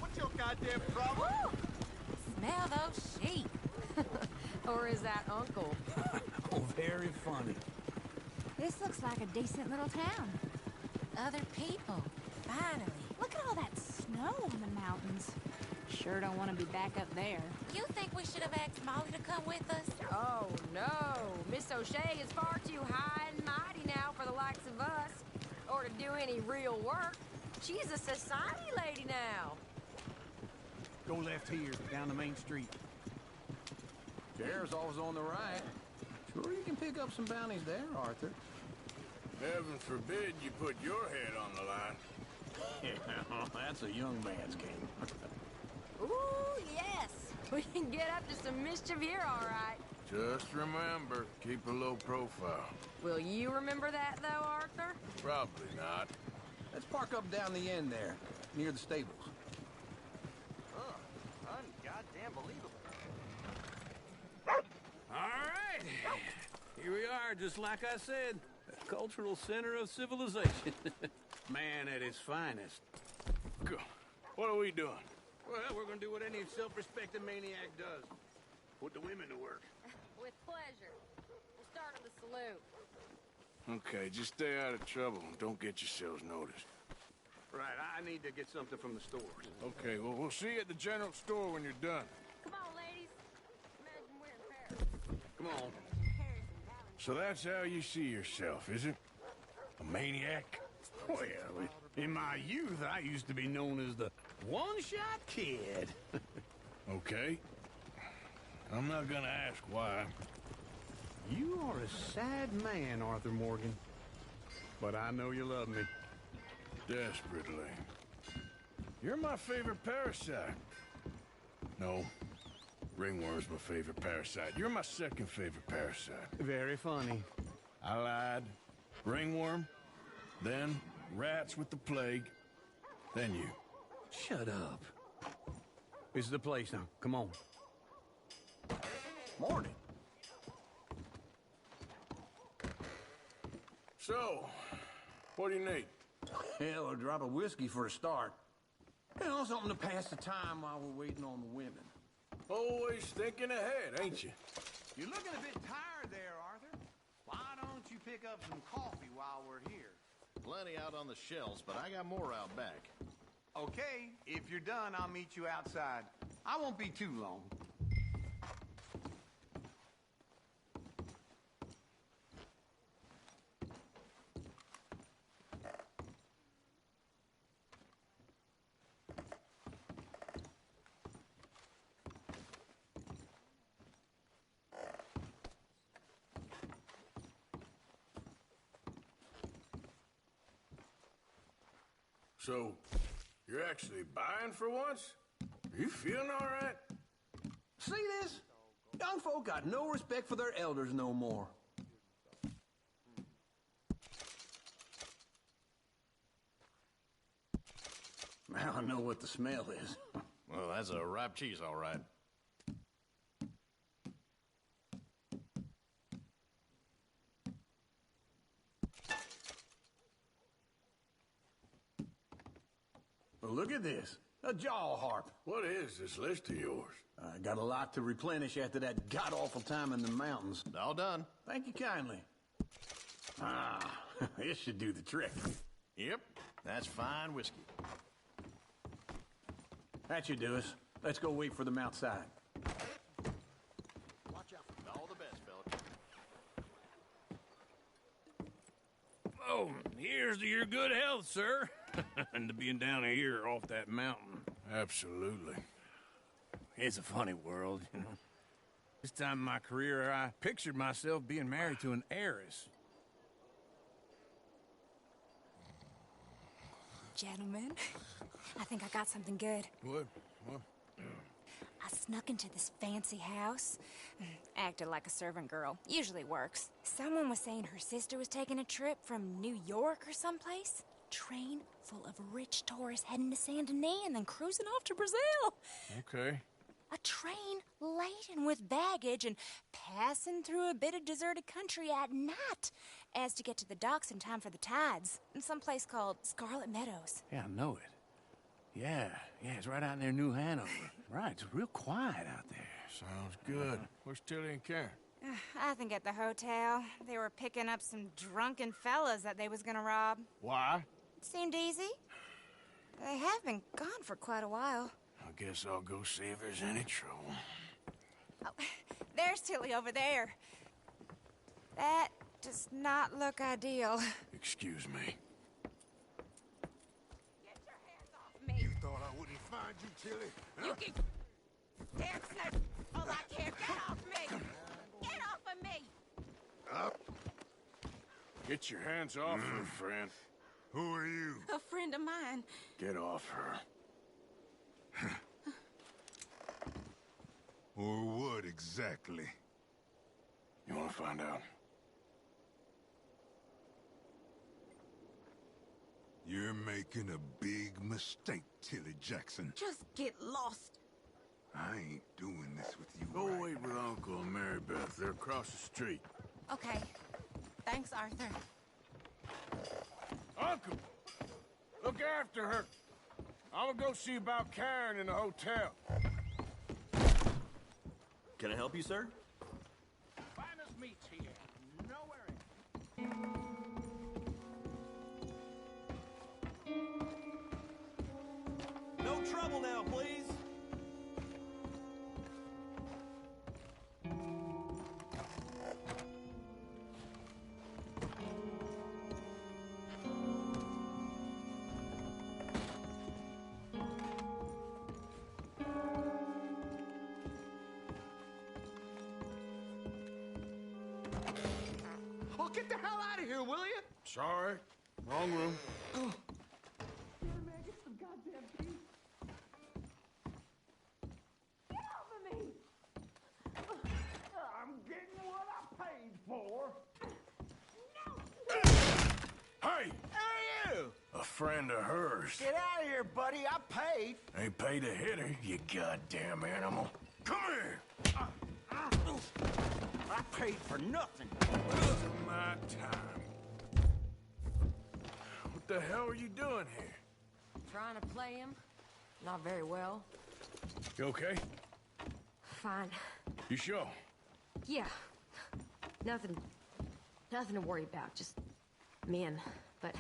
What's your goddamn problem? Smell those sheep. Or is that Uncle? Oh, very funny. This looks like a decent little town. Other people. Finally. Look at all that snow on the mountains. Sure don't want to be back up there. You think we should have asked Molly to come with us? Oh, no. Miss O'Shea is far too high and mighty now for the likes of us. Or to do any real work. She's a society lady now. Go left here, down the main street. Chair's always on the right. Sure you can pick up some bounties there, Arthur. Heaven forbid you put your head on the line. Yeah, that's a young man's game. Ooh, yes. We can get up to some mischief here, all right. Just remember, keep a low profile. Will you remember that, though, Arthur? Probably not. Let's park up down the end there, near the stables. Goddamn believable. All right. Here we are, just like I said. A cultural center of civilization. Man at his finest. Go. What are we doing? Well, we're gonna do what any self-respecting maniac does. Put the women to work. With pleasure. We'll start at the saloon. Okay, just stay out of trouble and don't get yourselves noticed. Right, I need to get something from the stores. Okay, well, we'll see you at the general store when you're done. Come on, ladies. Imagine we're in Paris. Come on. So that's how you see yourself, is it? A maniac? Well, in my youth, I used to be known as the one-shot kid. Okay. I'm not gonna ask why. You are a sad man, Arthur Morgan. But I know you love me. Desperately. You're my favorite parasite. No. Ringworm's my favorite parasite. You're my second favorite parasite. Very funny. I lied. Ringworm, then rats with the plague, then you. Shut up. This is the place now. Come on. Morning. So, what do you need? Hell, a drop of whiskey for a start. You know, something to pass the time while we're waiting on the women. Always thinking ahead, ain't you? You're looking a bit tired there, Arthur. Why don't you pick up some coffee while we're here? Plenty out on the shelves, but I got more out back. Okay, if you're done, I'll meet you outside. I won't be too long. So, you're actually buying for once? You feeling all right? See this? Young folk got no respect for their elders no more. Now I know what the smell is. Well, that's a ripe cheese, all right. Well, look at this. A jaw harp. What is this list of yours? I got a lot to replenish after that god-awful time in the mountains. All done. Thank you kindly. Ah, this should do the trick. Yep, that's fine whiskey. That should do us. Let's go wait for them outside. Watch out for all the best, fella. Oh, here's to your good health, sir. And to being down here off that mountain. Absolutely. It's a funny world, you know. This time in my career, I pictured myself being married to an heiress. Gentlemen, I think I got something good. What? I snuck into this fancy house. Acted like a servant girl. Usually works. Someone was saying her sister was taking a trip from New York or someplace. Train full of rich tourists heading to Saint Denis and then cruising off to Brazil. Okay. A train laden with baggage and passing through a bit of deserted country at night as to get to the docks in time for the tides in some place called Scarlet Meadows. Yeah, I know it. Yeah, it's right out near New Hanover. Right, it's real quiet out there. Sounds good. Where's Tilly and Karen? I think at the hotel. They were picking up some drunken fellas that they was gonna rob. Why? It seemed easy. They have been gone for quite a while. I guess I'll go see if there's any trouble. Oh, there's Tilly over there. That does not look ideal. Excuse me. Get your hands off me. You thought I wouldn't find you, Tilly? Huh? You can... Damn snake! Oh, I can't. Get off me! Get off of me! Up. Get your hands off her, friend. Who are you? A friend of mine. Get off her. Or what exactly? You want to find out? You're making a big mistake, Tilly Jackson. Just get lost. I ain't doing this with you. Go right wait with Uncle and Mary Beth. They're across the street. Okay. Thanks, Arthur. Uncle! Look after her. I'm gonna go see about Karen in the hotel. Can I help you, sir? Finest meats here. Nowhere else. No trouble now, please. Oh, get the hell out of here, will you? Sorry. Wrong room. Get some goddamn peace. Get off of me! I'm getting what I paid for. Hey! Hey, you! A friend of hers. Get out of here, buddy. I paid. Ain't paid to hit her, you goddamn animal. Come here! I paid for nothing. My time. What the hell are you doing here? Trying to play him? Not very well. You okay? Fine. You sure? Yeah. Nothing to worry about. Just men. But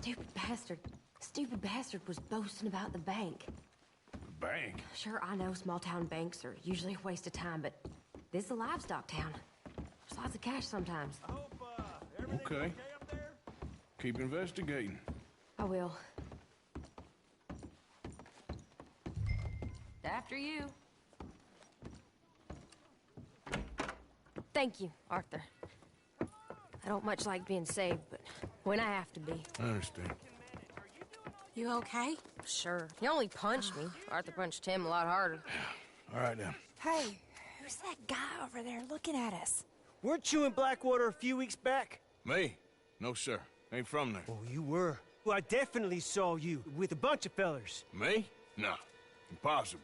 Stupid bastard was boasting about the bank. Bank? Sure, I know small-town banks are usually a waste of time, but this is a livestock town. There's lots of cash sometimes. Okay. Keep investigating. I will. After you. Thank you, Arthur. I don't much like being saved, but when I have to be. I understand. You okay? Sure. He only punched me. Arthur punched him a lot harder. All right, then. Hey, who's that guy over there looking at us? Weren't you in Blackwater a few weeks back? Me? No, sir. Ain't from there. Oh, you were. Well, I definitely saw you with a bunch of fellers. Me? No. Impossible.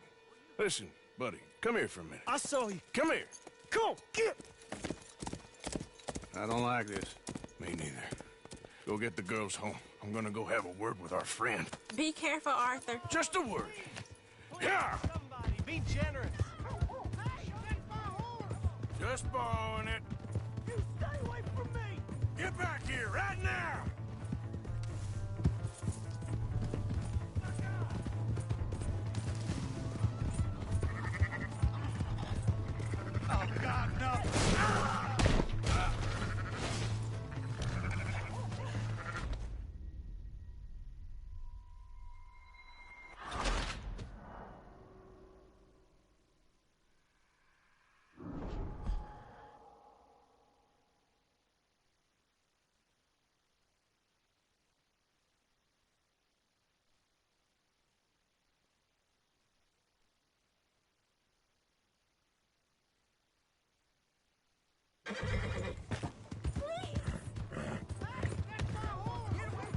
Listen, buddy, come here for a minute. I saw you. Come here. Come on, get! I don't like this. Me neither. Go get the girls home. I'm gonna go have a word with our friend. Be careful, Arthur. Just a word. Yeah! Somebody, be generous. Just borrowing it. You stay away from me! Get back here, right now! Oh, God, no!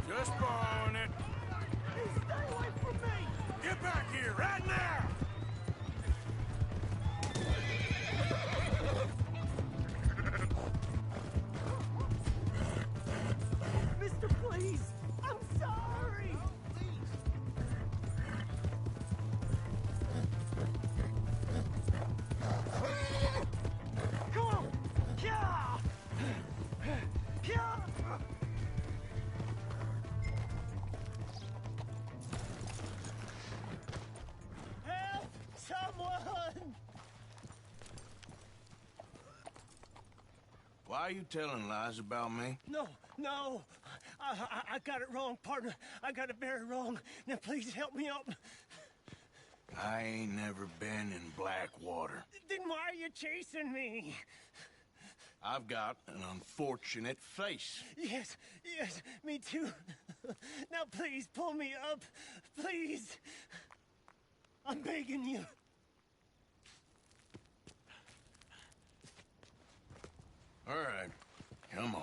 Just borrowing it. You stay away from me! Get back here, right now! Mister, please! I'm sorry! Come on! Yeah! Yeah! Help! Someone! Why are you telling lies about me? No. I got it wrong, partner. I got it very wrong. Now, please help me up. I ain't never been in Blackwater. Then why are you chasing me? I've got an unfortunate face. Yes, me too. Now, please, pull me up. Please. I'm begging you. All right, come on.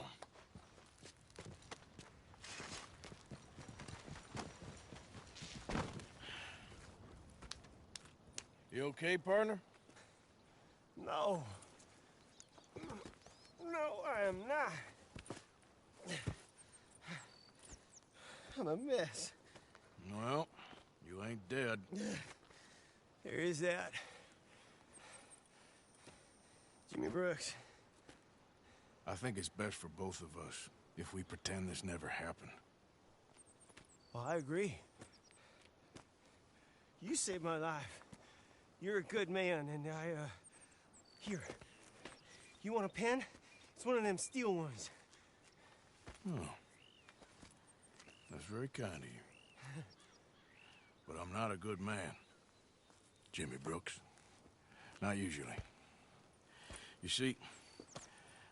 You okay, partner? No. No, I am not. I'm a mess. Well, you ain't dead. There is that. Jimmy Brooks. I think it's best for both of us if we pretend this never happened. Well, I agree. You saved my life. You're a good man, and here. You want a pen? It's one of them steel ones. Oh. That's very kind of you. But I'm not a good man, Jimmy Brooks. Not usually. You see,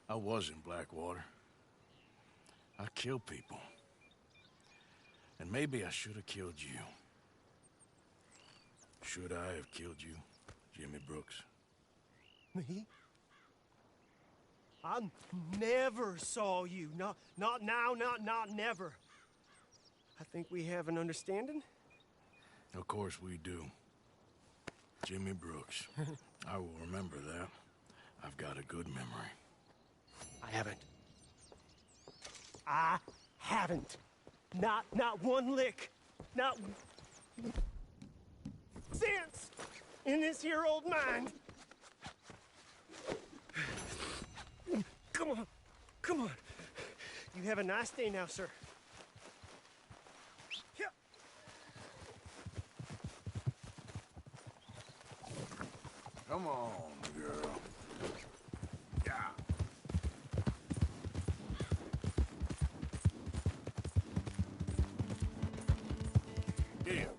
I was in Blackwater. I killed people. And maybe I should have killed you. Should I have killed you, Jimmy Brooks? Me? I never saw you. Not now, not never. I think we have an understanding. Of course we do. Jimmy Brooks. I will remember that. I've got a good memory. I haven't. Not one lick. Not sense in this here old mind. Come on. You have a nice day now, sir. Come on, girl. Yeah. Here.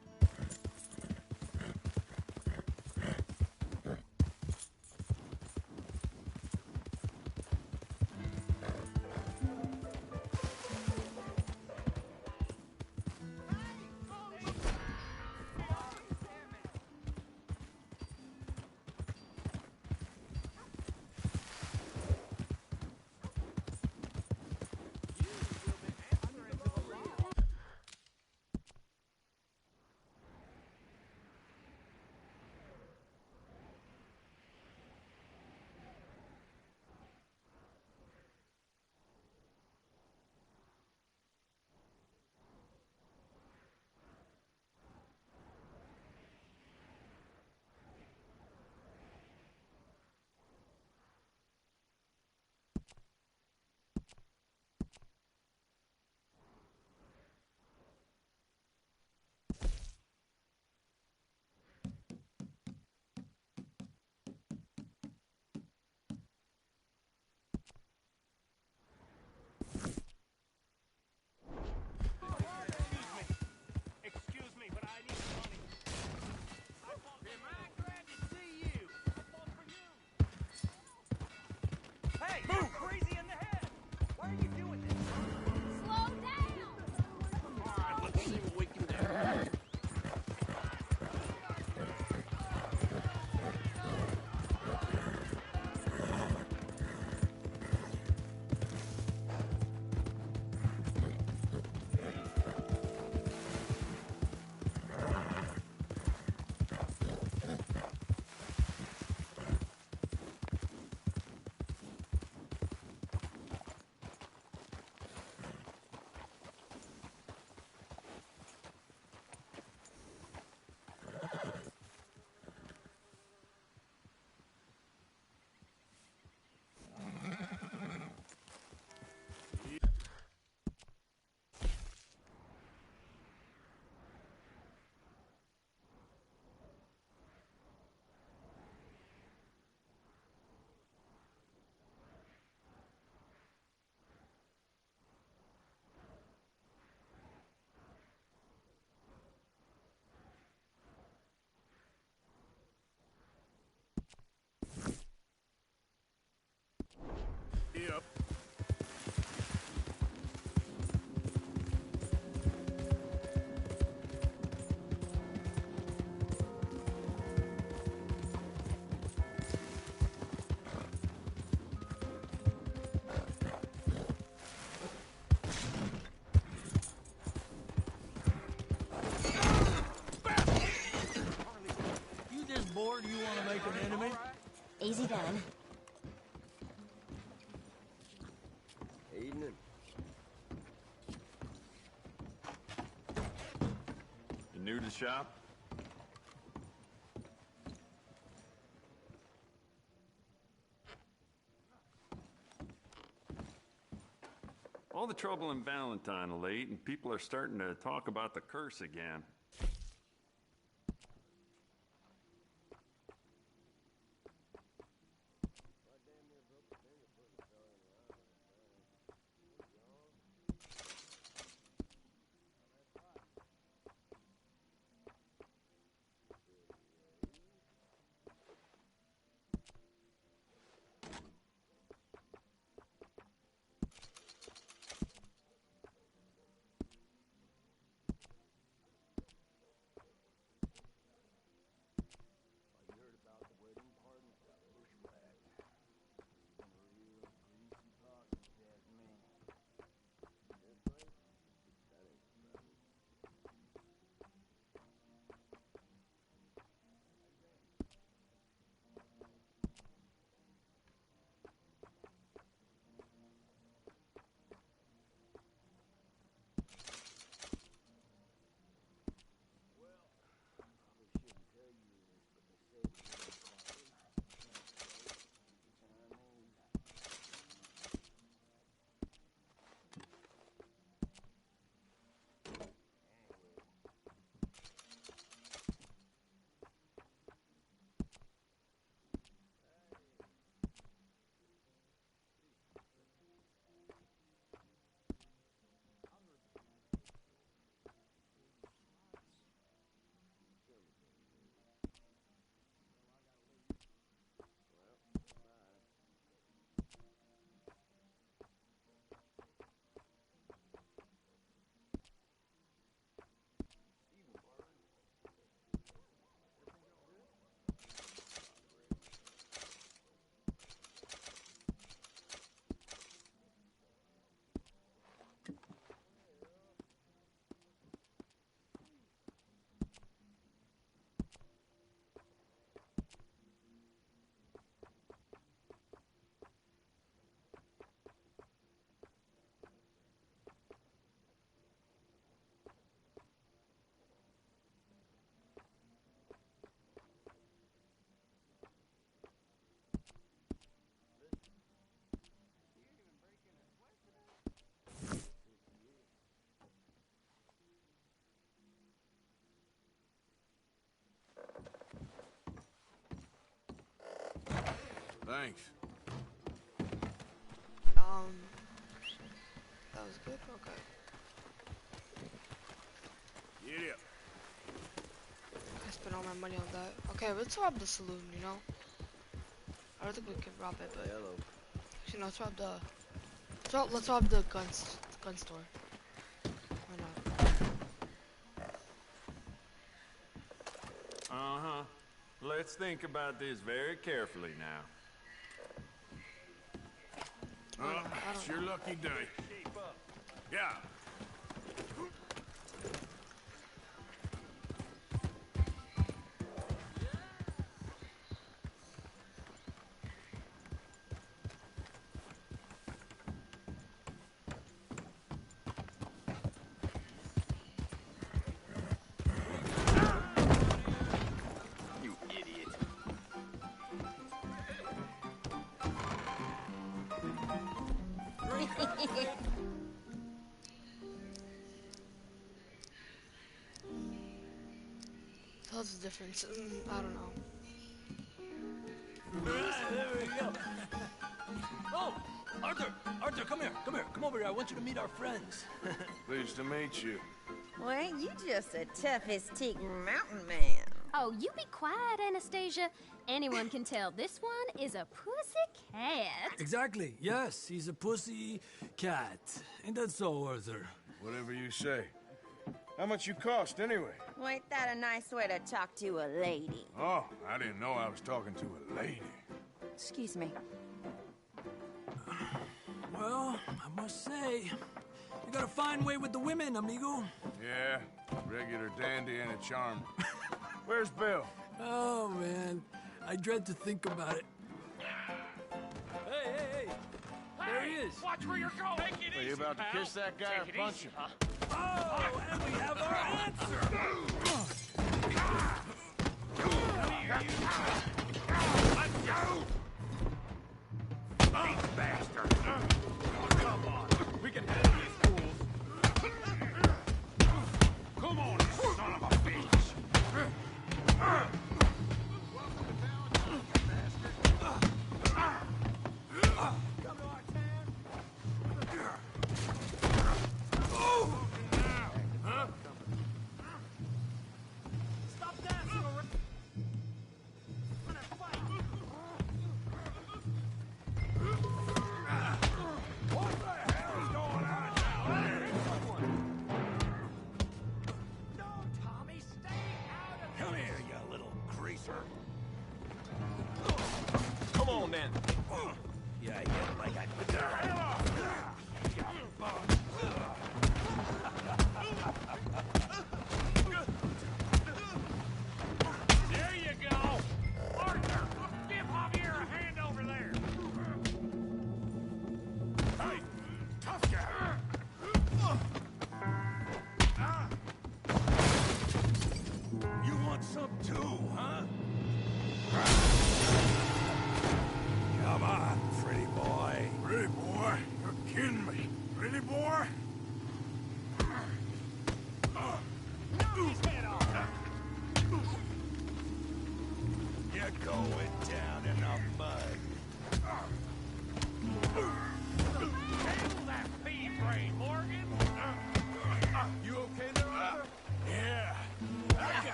Excuse me, but I need money. Am I glad to see you? Hey, you're crazy in the head. Why are you doing this? Slow down! All right, let's see what we can do. Yep. You this bored you want to make an enemy? Easy done. Evening. You new to the shop? All the trouble in Valentine of late, and people are starting to talk about the curse again. Thanks. That was good? Okay. Get up. I spent all my money on that. Okay, let's rob the saloon, you know? I don't think we can rob it, but... Hello. Actually, no, let's rob the gun store. Why not? Uh-huh. Let's think about this very carefully now. It's your lucky day. Yeah. You idiot. What's the difference? I don't know. There we go. Oh, Arthur! Arthur, come here. Come here. Come over here. I want you to meet our friends. Pleased to meet you. Well, ain't you just a toughest-teak mountain man? Oh, you be quiet, Anastasia. Anyone can tell this one is a pussy cat. Exactly. Yes, he's a pussy cat. Ain't that so, Arthur? Whatever you say. How much you cost, anyway? Well, ain't that a nice way to talk to a lady? Oh, I didn't know I was talking to a lady. Excuse me. Well, I must say, you got a fine way with the women, amigo. Yeah, regular dandy and a charmer. Where's Bill? Oh, man. I dread to think about it. Hey! There he is. Watch where you're going. Take it Are you about to kiss that guy or punch him? Oh, and we have our answer. Let's go! These bastards! Come on, we can handle these fools. Come on, you son of a bitch! Come to our town. Stop dancing,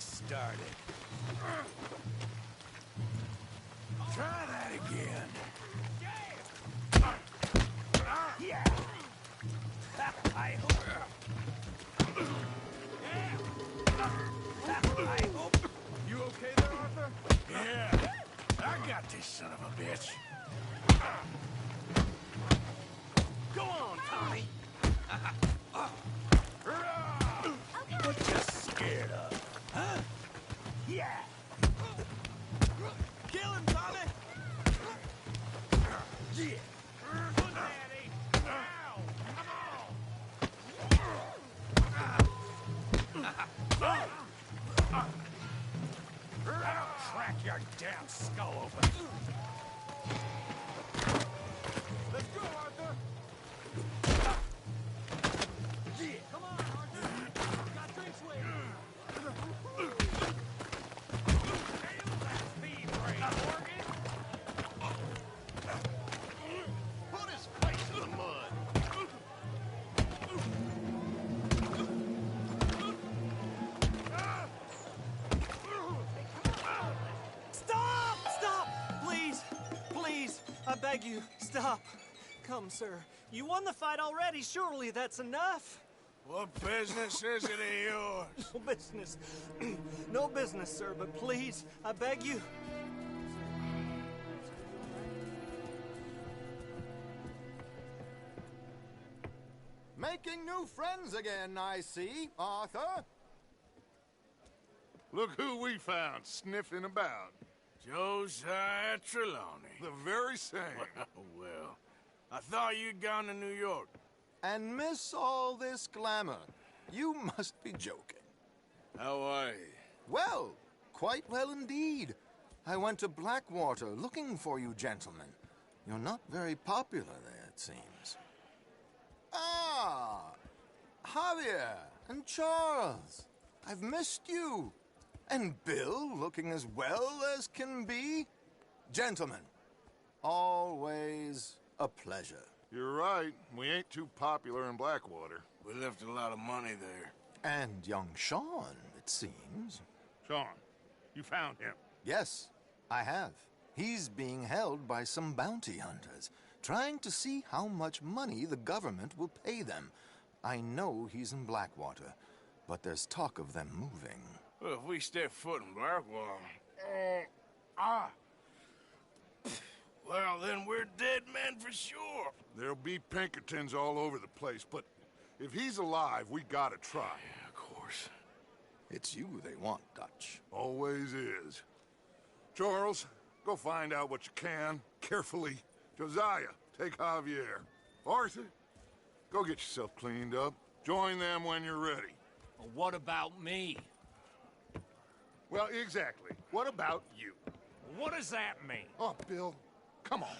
started. Try that again. Yeah. I hope. I hope. You okay there, Arthur? Yeah. I got this son of a bitch. Go on, Tommy. What you scared of? Huh? Yeah. Kill him, Tommy! Yeah. Good, Daddy! Now! I'll crack your damn skull open. Let's go, Arthur! Yeah. Come on, Arthur! Got drinks waiting! Put his face in the mud. Stop! Stop! Please! Please! I beg you, stop. Come, sir. You won the fight already. Surely that's enough. What business is it of yours? No business. No business, sir, but please, I beg you. Making new friends again, I see, Arthur. Look who we found sniffing about. Josiah Trelawney. The very same. Well, I thought you'd gone to New York. And miss all this glamour. You must be joking. How are you? Well, quite well indeed. I went to Blackwater looking for you gentlemen. You're not very popular there, it seems. Ah, Javier and Charles. I've missed you. And Bill looking as well as can be. Gentlemen, always a pleasure. You're right. We ain't too popular in Blackwater. We left a lot of money there. And young Sean, it seems. Sean, you found him? Yes, I have. He's being held by some bounty hunters, trying to see how much money the government will pay them. I know he's in Blackwater, but there's talk of them moving. Well, if we step foot in Blackwater... Well, then we're dead men for sure. There'll be Pinkertons all over the place, but if he's alive, we gotta try. Yeah, of course. It's you they want, Dutch. Always is. Charles, go find out what you can, carefully. Josiah, take Javier. Arthur, go get yourself cleaned up. Join them when you're ready. Well, what about me? Well, exactly. What about you? What does that mean? Oh, Bill, come on.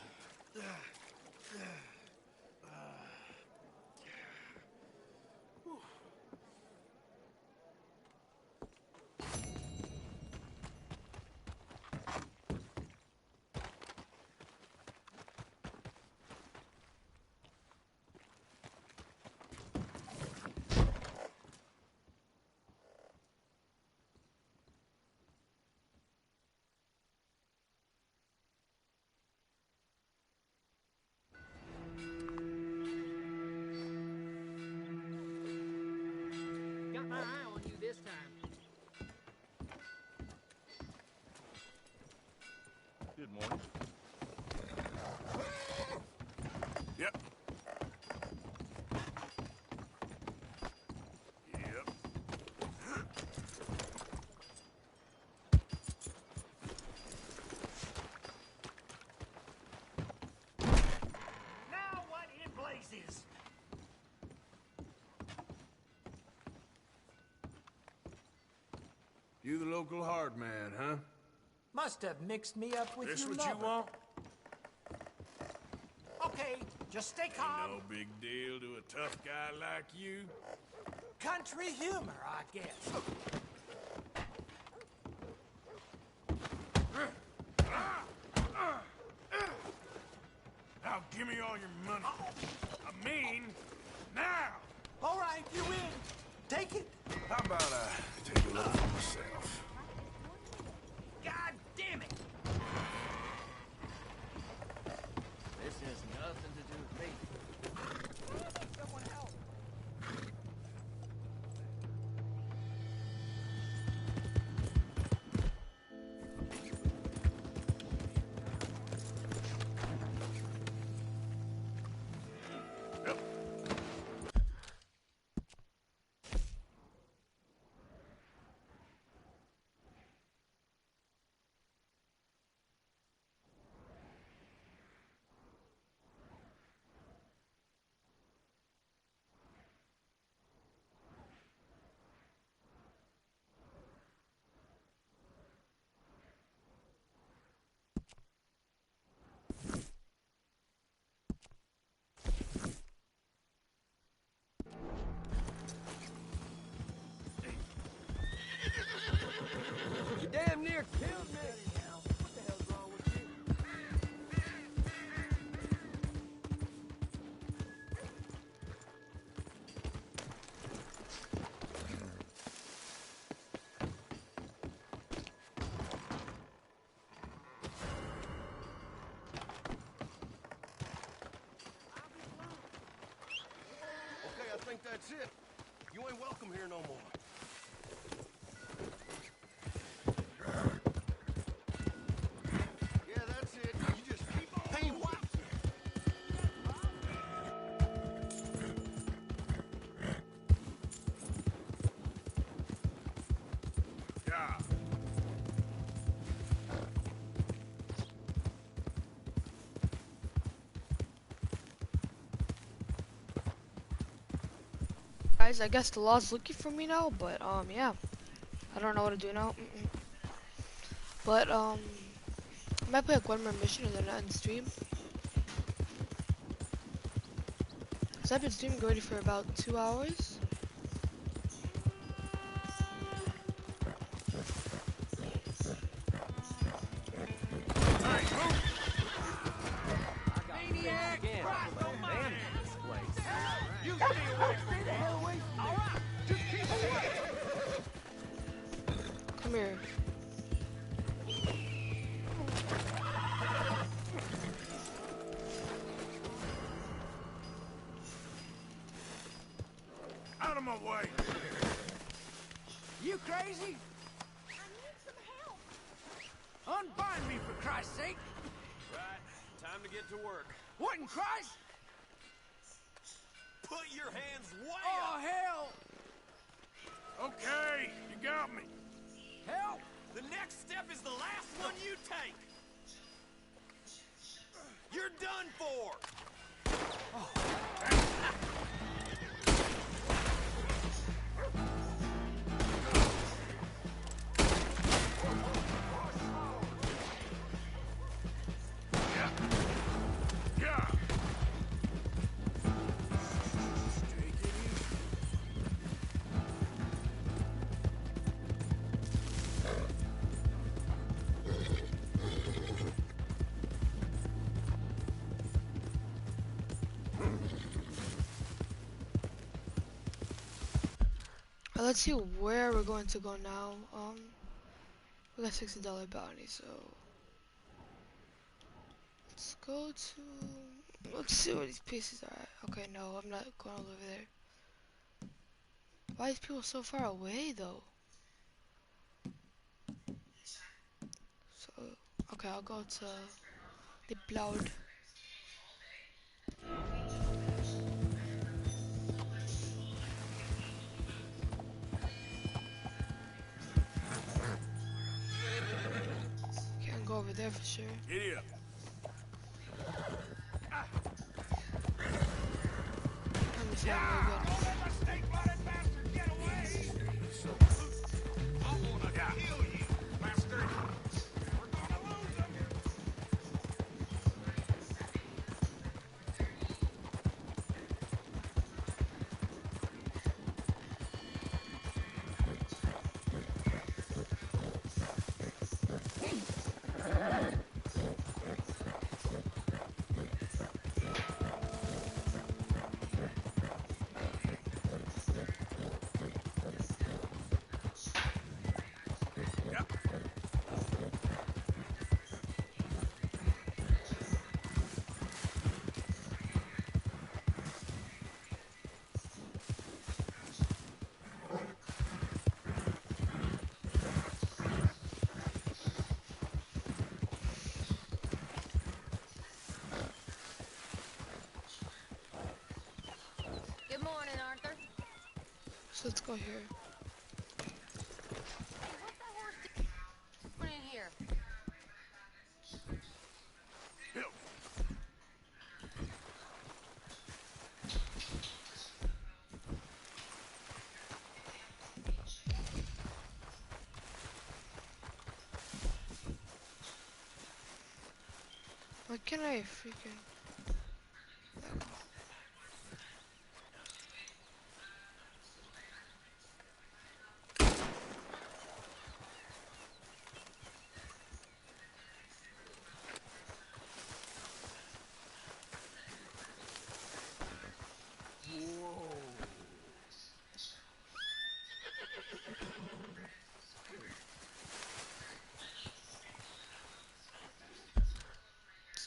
Got my eye on you this time. Good morning. Yep. Yep. Now what in blazes? You the local hard man, huh? Must have mixed me up with This your what lover. you want? Okay, just stay Ain't calm. no big deal to a tough guy like you. Country humor, I guess. Now give me all your money. I mean, now! All right, you win. Take it. How about I take a look for myself? God damn it! This has nothing to do with me. Someone help! You damn near killed me. What the hell's wrong with you? Okay, I think that's it. You ain't welcome here no more. Yeah, that's it. You just keep on. Hey, what? Yeah. Guys, I guess the law's looking for me now, but yeah, I don't know what to do now. But I might play like one more mission and then end stream. So I've been streaming already for about 2 hours. Maniac! Christ almighty! You stay away! Stay the hell away from me! All right, just keep away! Come here. Out of my way! You crazy? I need some help. Unbind me, for Christ's sake! Right, time to get to work. What in Christ? Put your hands way Oh, up! hell! Okay, you got me. Help! The next step is the last one you take! You're done for! Yeah. Let's see where we're going to go now. We got $60 bounty, so let's go to. Let's see where these pieces are at. Okay, no, I'm not going all over there. Why are these people so far away, though? So, okay, I'll go to the Blood. Can't go over there for sure. Giddy up. Let me see how we go. So let's go here. Put in here. Why can't I freaking...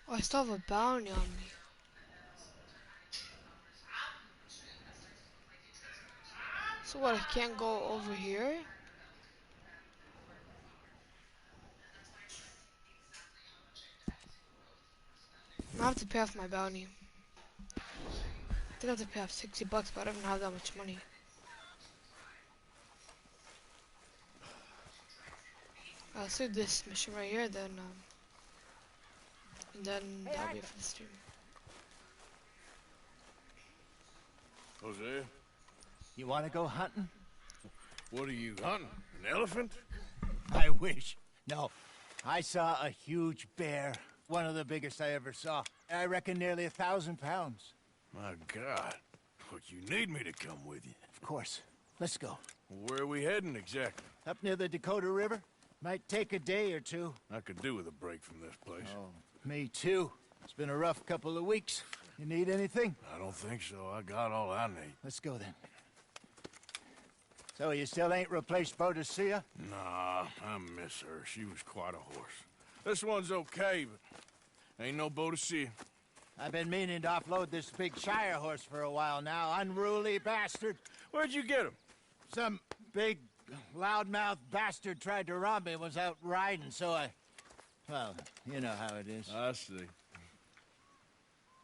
Oh, I still have a bounty on me. So what, I can't go over here? I have to pay off my bounty. I think I have to pay off $60, but I don't have that much money. I'll save this mission right here, then that'll be it for the stream. Hosea? You want to go hunting? What are you hunting? An elephant? I wish. No. I saw a huge bear. One of the biggest I ever saw. I reckon nearly 1,000 pounds. My God. But you need me to come with you. Of course. Let's go. Where are we heading exactly? Up near the Dakota River. Might take a day or two. I could do with a break from this place. Oh, me too. It's been a rough couple of weeks. You need anything? I don't think so. I got all I need. Let's go then. So you still ain't replaced Boadicea? Nah, I miss her. She was quite a horse. This one's okay, but ain't no Boadicea. I've been meaning to offload this big Shire horse for a while now. Unruly bastard. Where'd you get him? Some big, loudmouth bastard tried to rob me and was out riding, so I... Well, you know how it is. I see.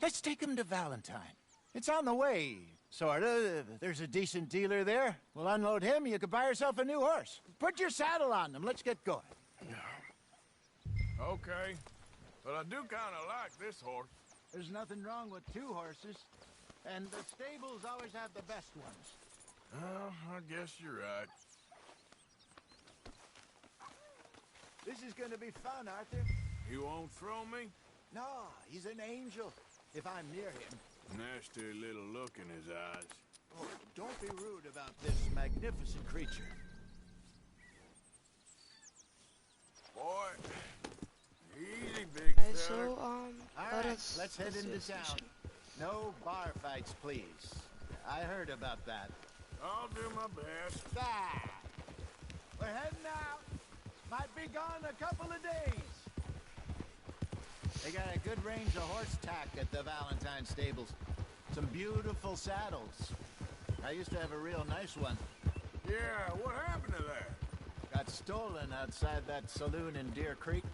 Let's take him to Valentine. It's on the way, sorta. There's a decent dealer there. We'll unload him, you could buy yourself a new horse. Put your saddle on them, let's get going. Okay, but I do kind of like this horse. There's nothing wrong with two horses, and the stables always have the best ones. Oh, I guess you're right. This is gonna be fun, Arthur. You won't throw me? No, he's an angel, if I'm near him. Nasty little look in his eyes. Oh, don't be rude about this magnificent creature. Boy, easy, big Okay, fella. so, All right, let's head into this town. mission. No bar fights, please. I heard about that. I'll do my best. Ah, we're heading out. Might be gone a couple of days. They got a good range of horse tack at the Valentine stables. Some beautiful saddles. I used to have a real nice one. Yeah, what happened to that? Got stolen outside that saloon in Deer Creek.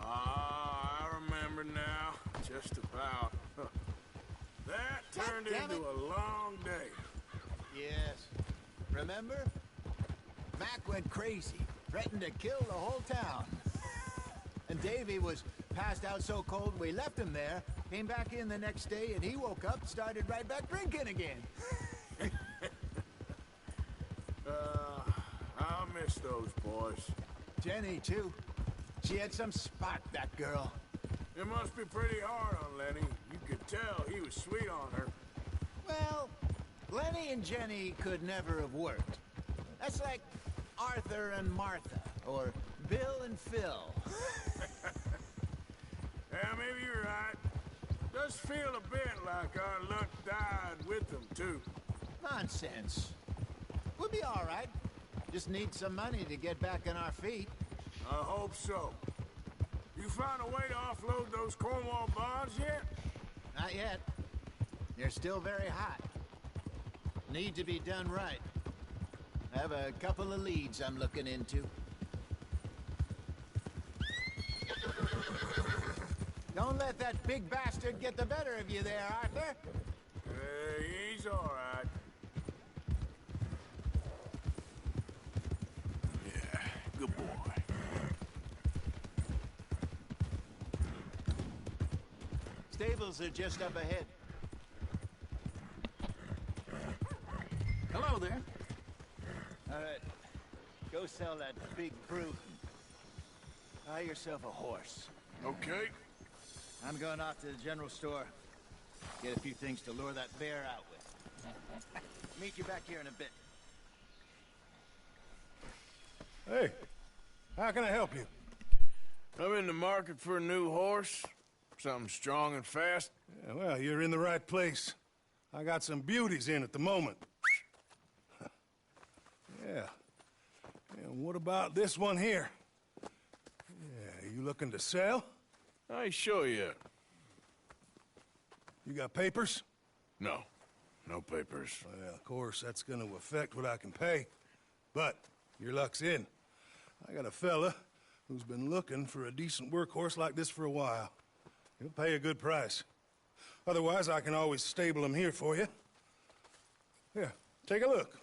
Ah, I remember now. Just about. That turned into a long day. Yes. Remember? Mac went crazy. Threatened to kill the whole town. And Davy was passed out so cold we left him there, came back in the next day, and he woke up, started right back drinking again. I'll miss those boys. Jenny, too. She had some spot, that girl. It must be pretty hard on Lenny. You could tell he was sweet on her. Well, Lenny and Jenny could never have worked. That's like Arthur and Martha, or Bill and Phil. Yeah, maybe you're right. Does feel a bit like our luck died with them, too. Nonsense. We'll be all right. Just need some money to get back on our feet. I hope so. You found a way to offload those Cornwall bonds yet? Not yet. They're still very hot. Need to be done right. I have a couple of leads I'm looking into. Don't let that big bastard get the better of you there, Arthur. He's all right. stables are just up ahead. Hello there. All right. Go sell that big brute. Buy yourself a horse. Okay. I'm going off to the general store. Get a few things to lure that bear out with. Meet you back here in a bit. Hey, how can I help you? I'm in the market for a new horse. Something strong and fast. Yeah, well, you're in the right place. I got some beauties in at the moment. Yeah. And what about this one here? Yeah, you looking to sell? I show you. You got papers? No. No papers. Well, of course, that's gonna affect what I can pay. But your luck's in. I got a fella who's been looking for a decent workhorse like this for a while. He'll pay a good price. Otherwise, I can always stable him here for you. Here, take a look.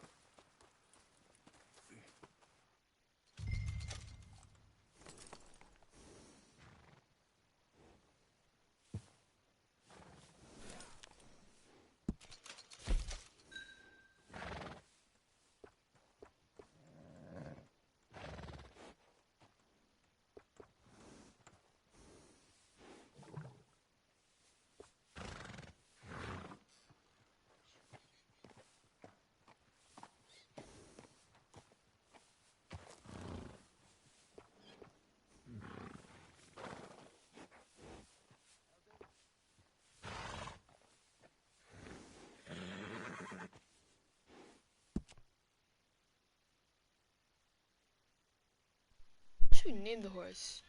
What should we name the horse?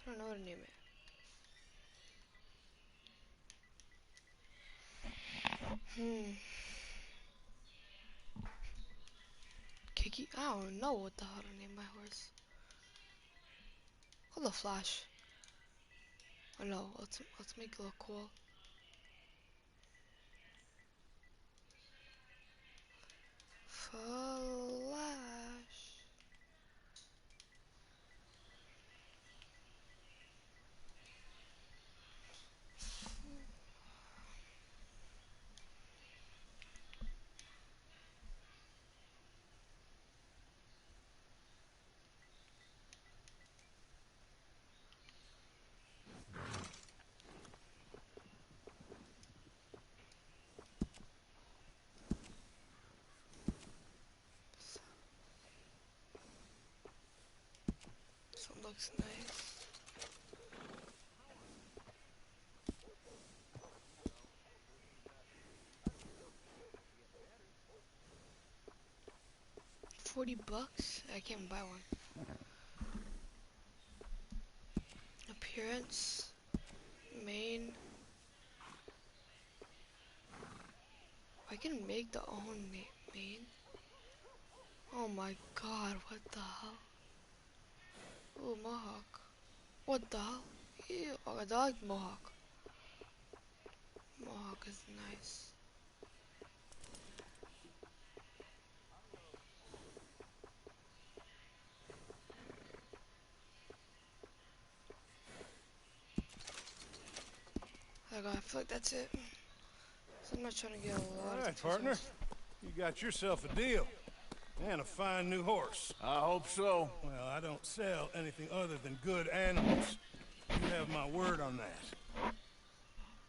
I don't know what to name it. Kiki? I don't know what the hell to name my horse. Call the Flash. Oh no, let's make it look cool. Flash. This one looks nice. $40? I can't buy one. Appearance, mane. I can make the own mane. Oh my god, what the hell? Ooh, mohawk. What the hell? Ew, I like mohawk. Mohawk is nice. I feel like that's it. So I'm not trying to get a lot. All right, partner. You got yourself a deal. And a fine new horse. I hope so. Well, I don't sell anything other than good animals. You have my word on that.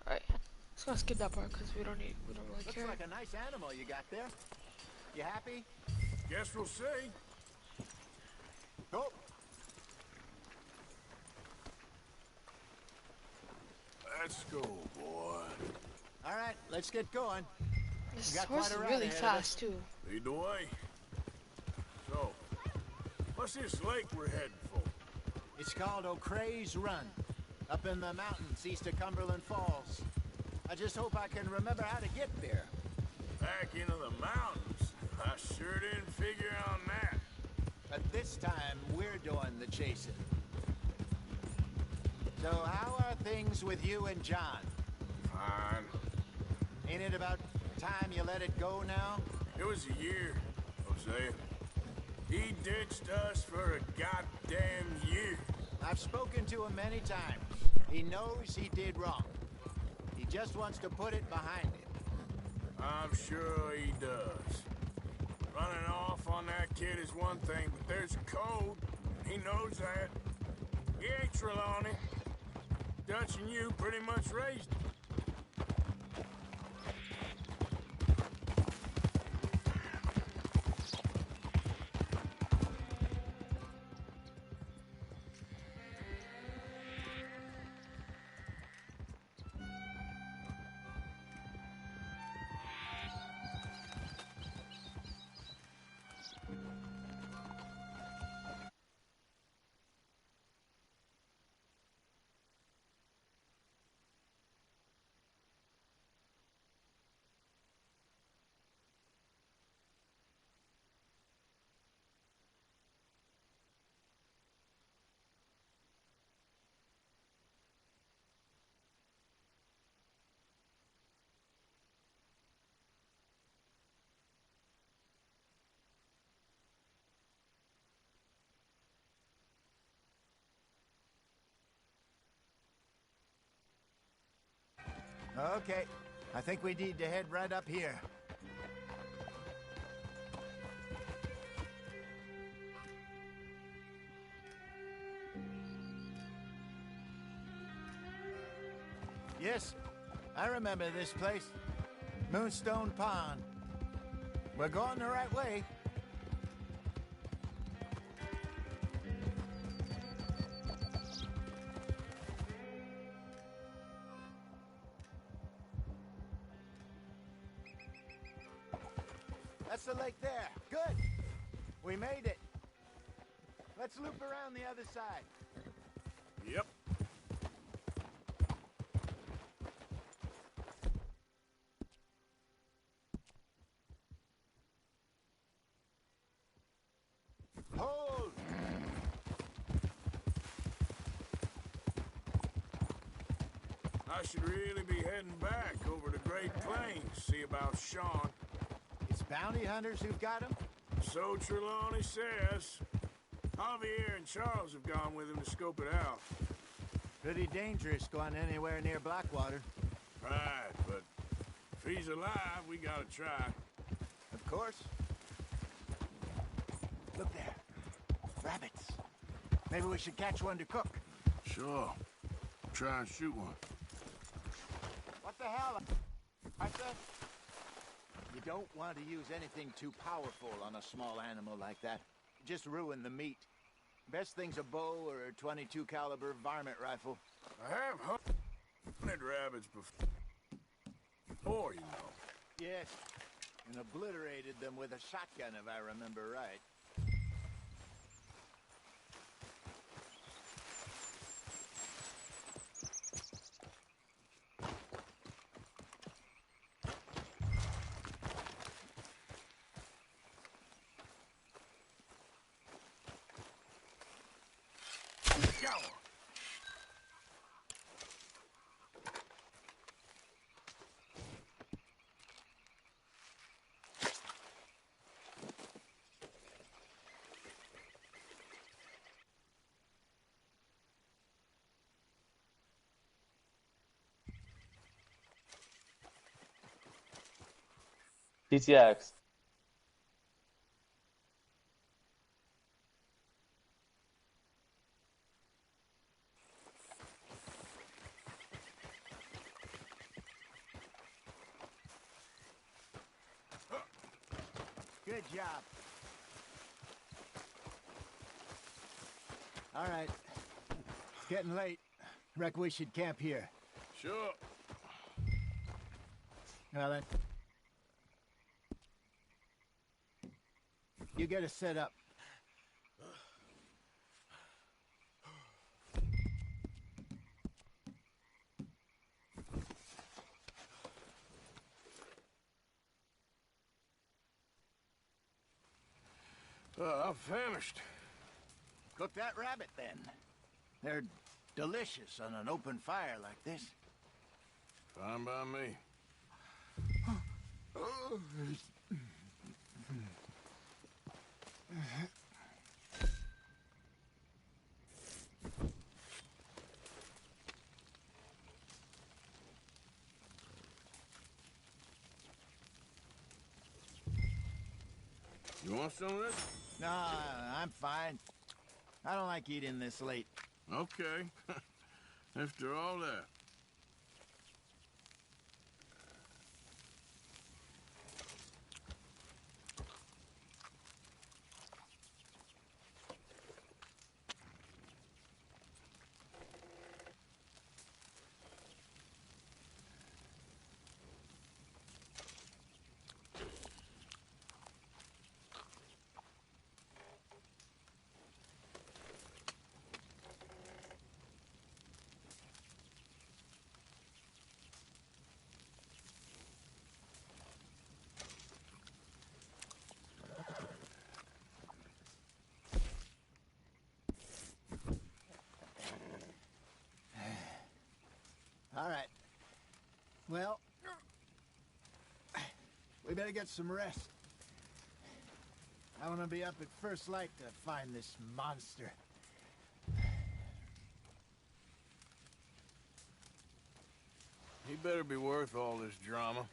Alright. Let's not skip that part because we don't really care. Looks like a nice animal you got there. You happy? Guess we'll see. Oh. Let's go, boy. All right, let's get going. This horse is really fast, too. Lead the way. So, what's this lake we're heading for? It's called O'Creagh's Run, up in the mountains east of Cumberland Falls. I just hope I can remember how to get there. Back into the mountains? I sure didn't figure on that. But this time, we're doing the chasing. So how are things with you and John? Fine. Ain't it about time you let it go now? It was a year, Hosea. He ditched us for a goddamn year. I've spoken to him many times. He knows he did wrong. He just wants to put it behind him. I'm sure he does. Running off on that kid is one thing, but there's a code. He knows that. He ain't Trelawney. Dutch and you pretty much raised him. Okay, I think we need to head right up here. Yes, I remember this place. Moonstone Pond. We're going the right way. That's the lake there. Good. We made it. Let's loop around the other side. Yep. Hold! I should really be heading back over to Great Plains, see about Sean. It's bounty hunters who've got him? So Trelawney says. Javier and Charles have gone with him to scope it out. Pretty dangerous going anywhere near Blackwater. Right, but if he's alive, we gotta try. Of course. Look there. Rabbits. Maybe we should catch one to cook. Sure. Try and shoot one. What the hell? I said... You don't want to use anything too powerful on a small animal like that. Just ruin the meat. Best thing's a bow or a .22 caliber varmint rifle. I have hunted rabbits before, you know. Yes, and obliterated them with a shotgun, if I remember right. TTX. Good job. All right. It's getting late. Reckon we should camp here. Sure. Well then. You get us set up. I'm famished. Cook that rabbit then. They're delicious on an open fire like this. Fine by me. want some of this? No, I'm fine. I don't like eating this late. Okay. After all that. All right. Well, we better get some rest. I want to be up at first light to find this monster. He better be worth all this drama.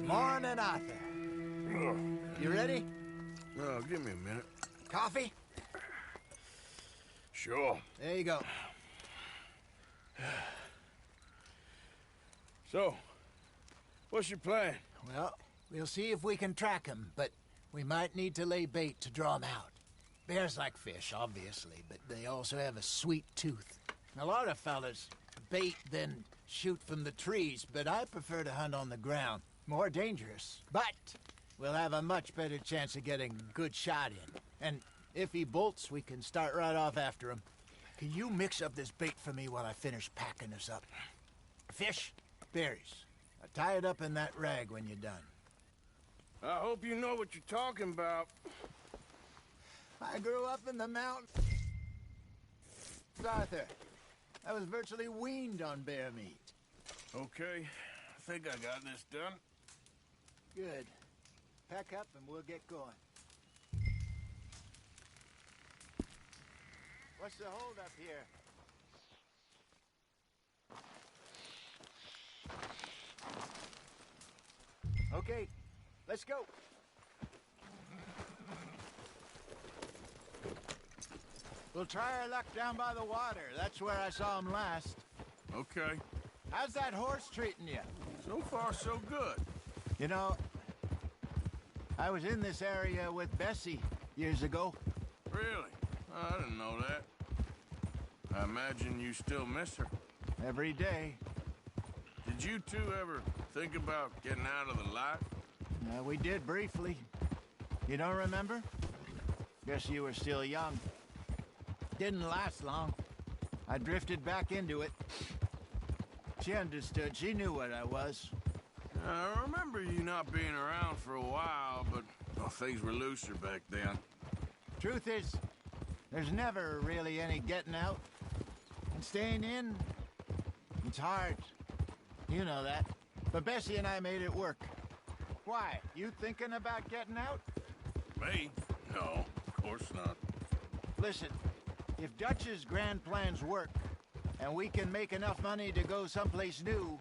Morning, Arthur. You ready? Oh, give me a minute. Coffee? Sure. There you go. So, what's your plan? Well, we'll see if we can track him, but we might need to lay bait to draw him out. Bears like fish, obviously, but they also have a sweet tooth. A lot of fellas bait, then shoot from the trees, but I prefer to hunt on the ground. More dangerous, but we'll have a much better chance of getting a good shot in. And if he bolts, we can start right off after him. Can you mix up this bait for me while I finish packing this up? Fish, berries. Tie it up in that rag when you're done. I hope you know what you're talking about. I grew up in the mountains, Arthur. I was virtually weaned on bear meat. Okay, I think I got this done. Good. Pack up and we'll get going. What's the holdup here? Okay, let's go. We'll try our luck down by the water. That's where I saw him last. Okay. How's that horse treating you? So far, so good. You know, I was in this area with Bessie years ago. Really? I didn't know that. I imagine you still miss her. Every day. Did you two ever think about getting out of the life? We did briefly. You don't remember? Guess you were still young. Didn't last long. I drifted back into it. She understood. She knew what I was. I remember you not being around for a while, but well, things were looser back then. Truth is, there's never really any getting out. And staying in, it's hard. You know that. But Bessie and I made it work. Why? You thinking about getting out? Me? No, of course not. Listen, if Dutch's grand plans work, and we can make enough money to go someplace new,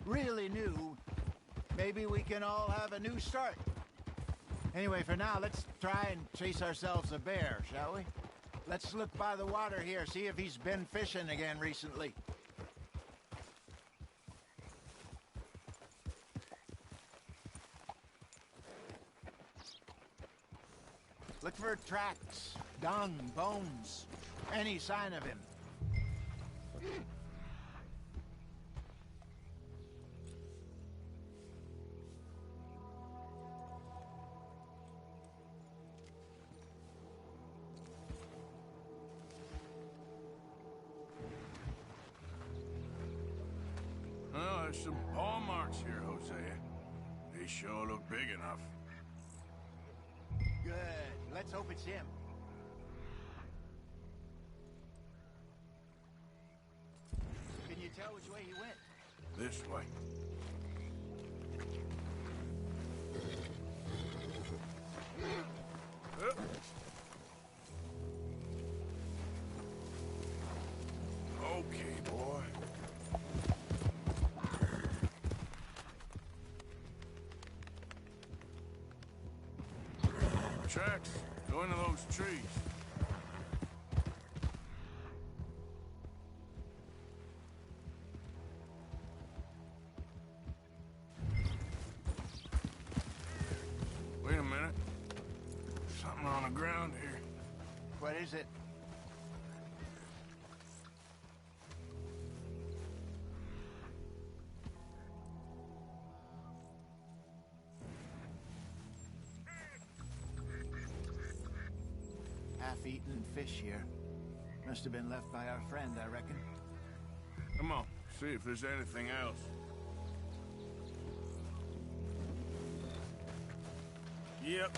really new, maybe we can all have a new start. Anyway, for now, let's try and chase ourselves a bear, shall we? Let's look by the water here, see if he's been fishing again recently. Look for tracks, dung, bones, any sign of him. Well, there's some paw marks here, Hosea. They sure look big enough. Good. Let's hope it's him. Can you tell which way he went? This way. tracks go into those trees. Wait a minute. Something on the ground here. What is it? Half-eaten fish here. Must have been left by our friend, I reckon. Come on, see if there's anything else. Yep.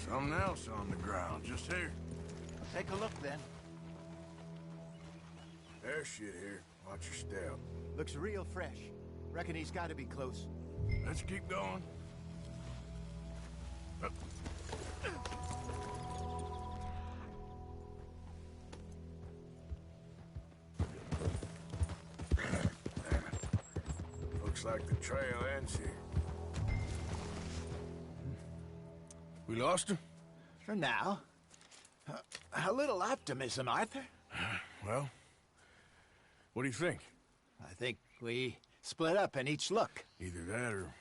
Something else on the ground, just here. Take a look, then. There's shit here. Watch your step. Looks real fresh. Reckon he's got to be close. Let's keep going. Up. Looks like the trail ends here. We lost him? For now. A little optimism, Arthur. Well, what do you think? I think we split up and each look. Either that or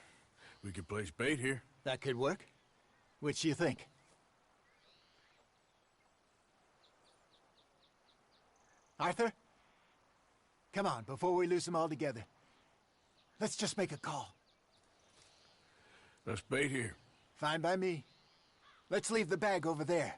we could place bait here. That could work. Which you think? Arthur? Come on, before we lose them altogether. Let's just make a call. Let's bait here. Fine by me. Let's leave the bag over there.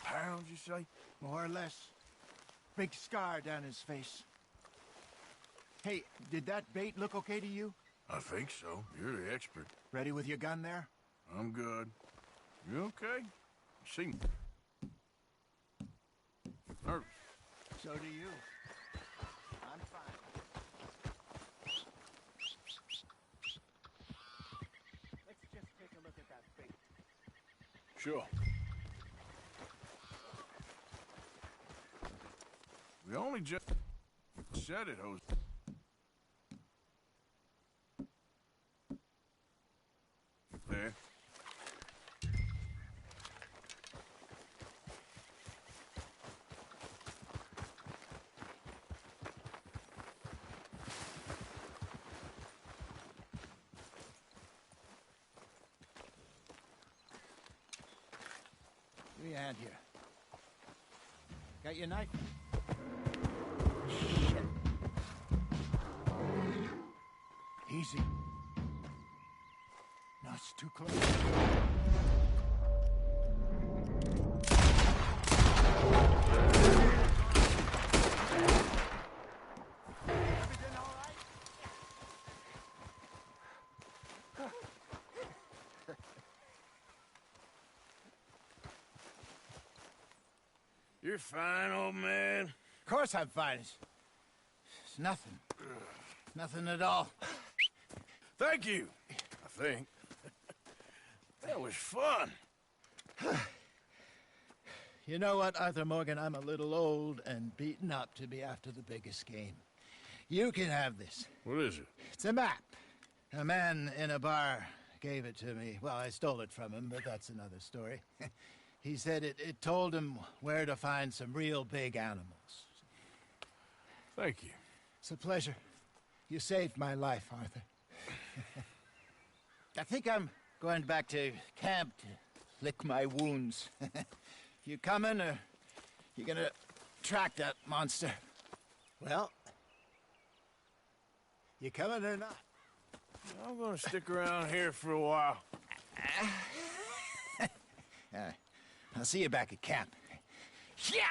Pounds, you say? More or less. Big scar down his face. Hey, did that bait look okay to you? I think so. You're the expert. Ready with your gun there? I'm good. You okay? See me. Nervous. So do you. I'm fine. Let's just take a look at that bait. Sure. We only just said it, Jose. There. Give me a hand here. Got your knife? Easy. No, it's too close. Everything all right? You're fine, old man. Of course I'm fine. It's nothing. Nothing at all. Thank you, I think. That was fun. You know what, Arthur Morgan? I'm a little old and beaten up to be after the biggest game. You can have this. What is it? It's a map. A man in a bar gave it to me. Well, I stole it from him, but that's another story. He said it told him where to find some real big animals. Thank you. It's a pleasure. You saved my life, Arthur. I think I'm going back to camp to lick my wounds. You coming, or you gonna track that monster? Well, you coming or not? I'm gonna stick around here for a while. I'll see you back at camp. Yeah!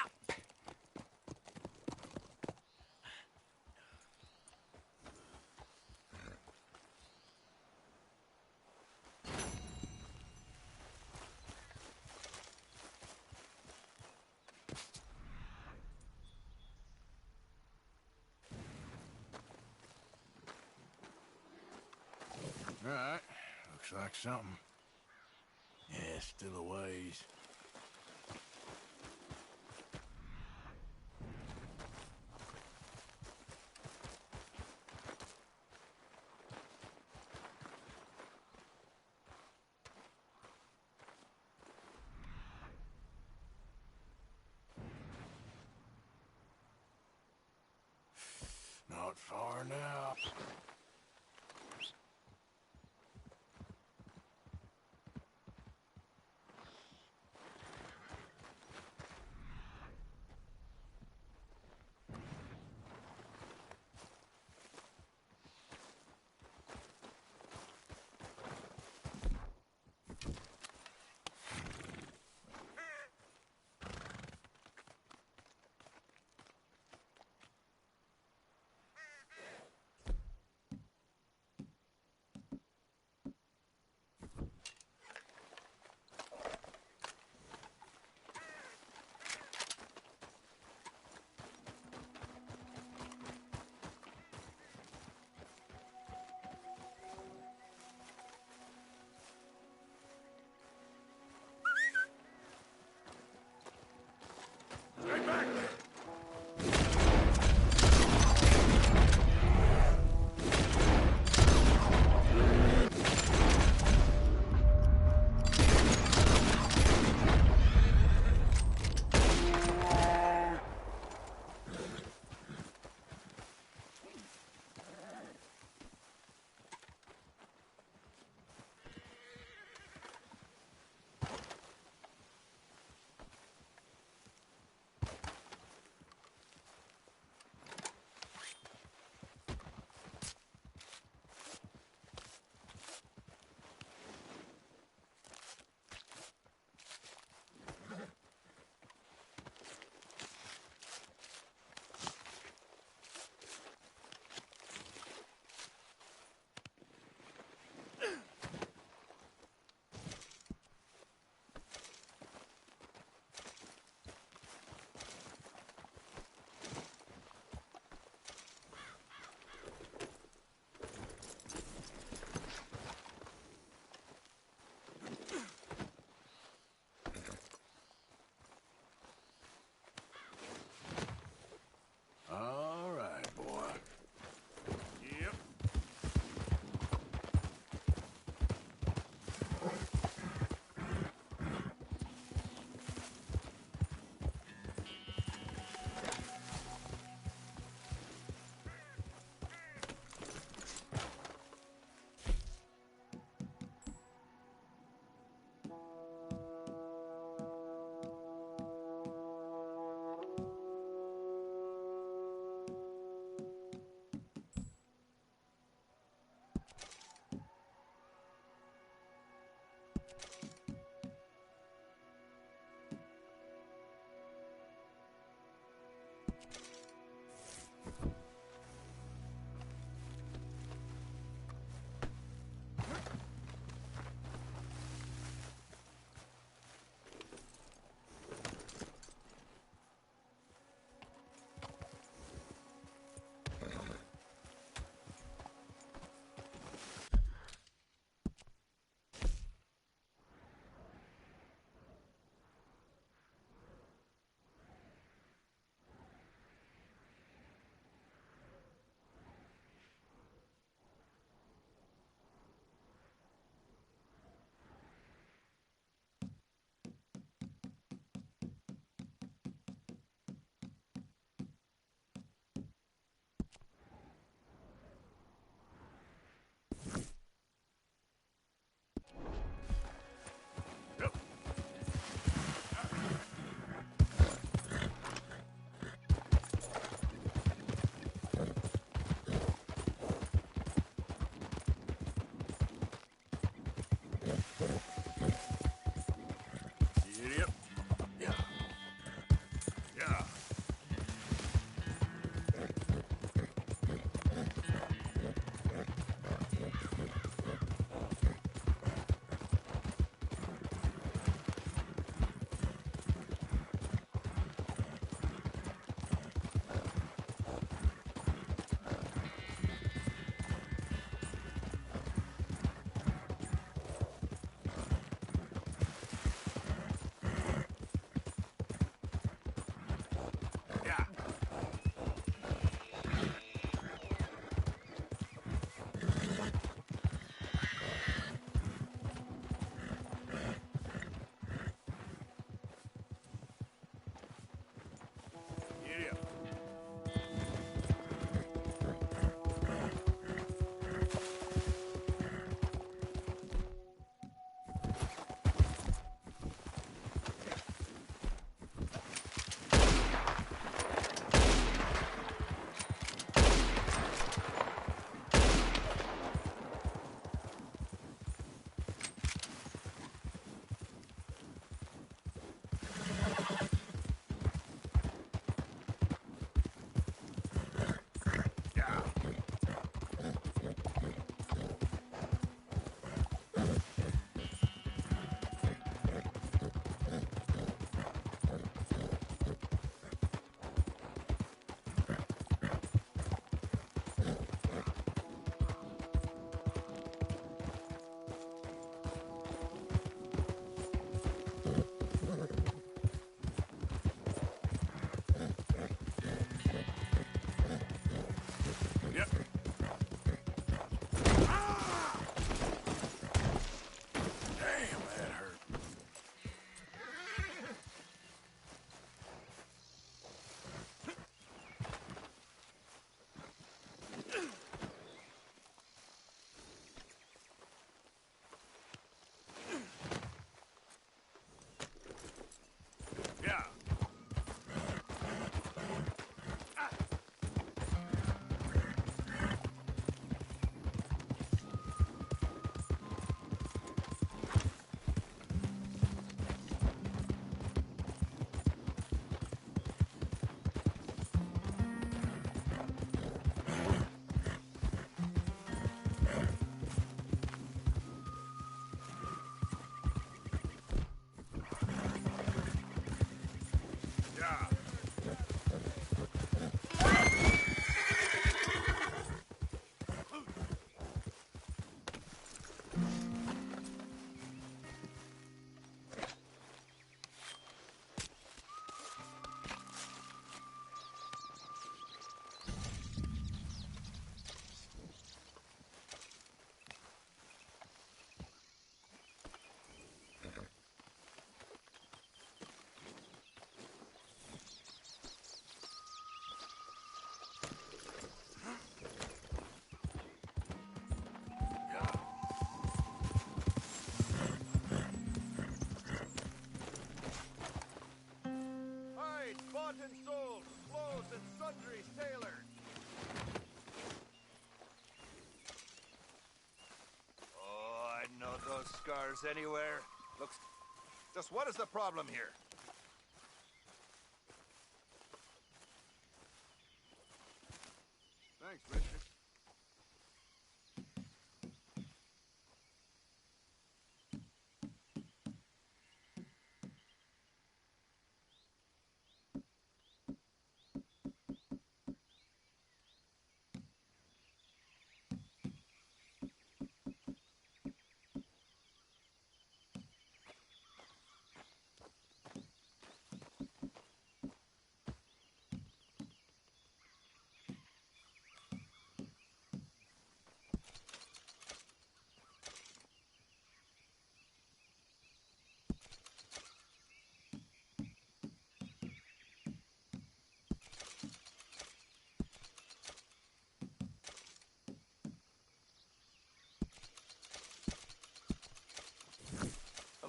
All right, looks like something. Yeah, still a ways. Not far now. cars anywhere? Looks... Just what is the problem here? Thanks, Richard.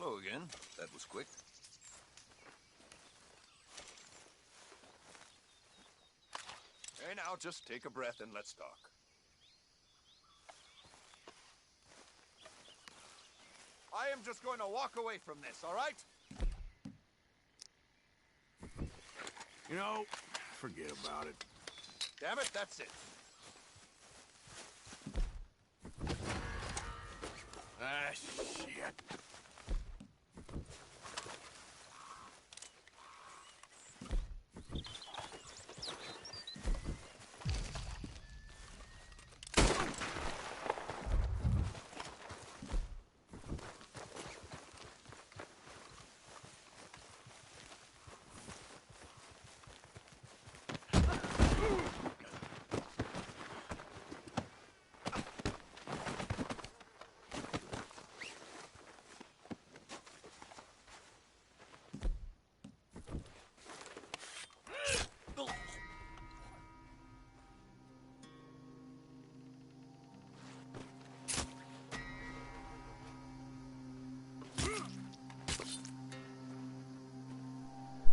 Hello again. That was quick. Hey, now, just take a breath and let's talk. I am just going to walk away from this, all right? You know, forget about it. Damn it, that's it. Ah, shit.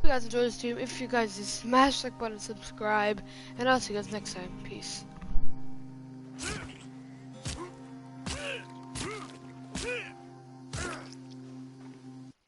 If you guys enjoyed this stream, if you guys just smash the like button, subscribe, and I'll see you guys next time. Peace.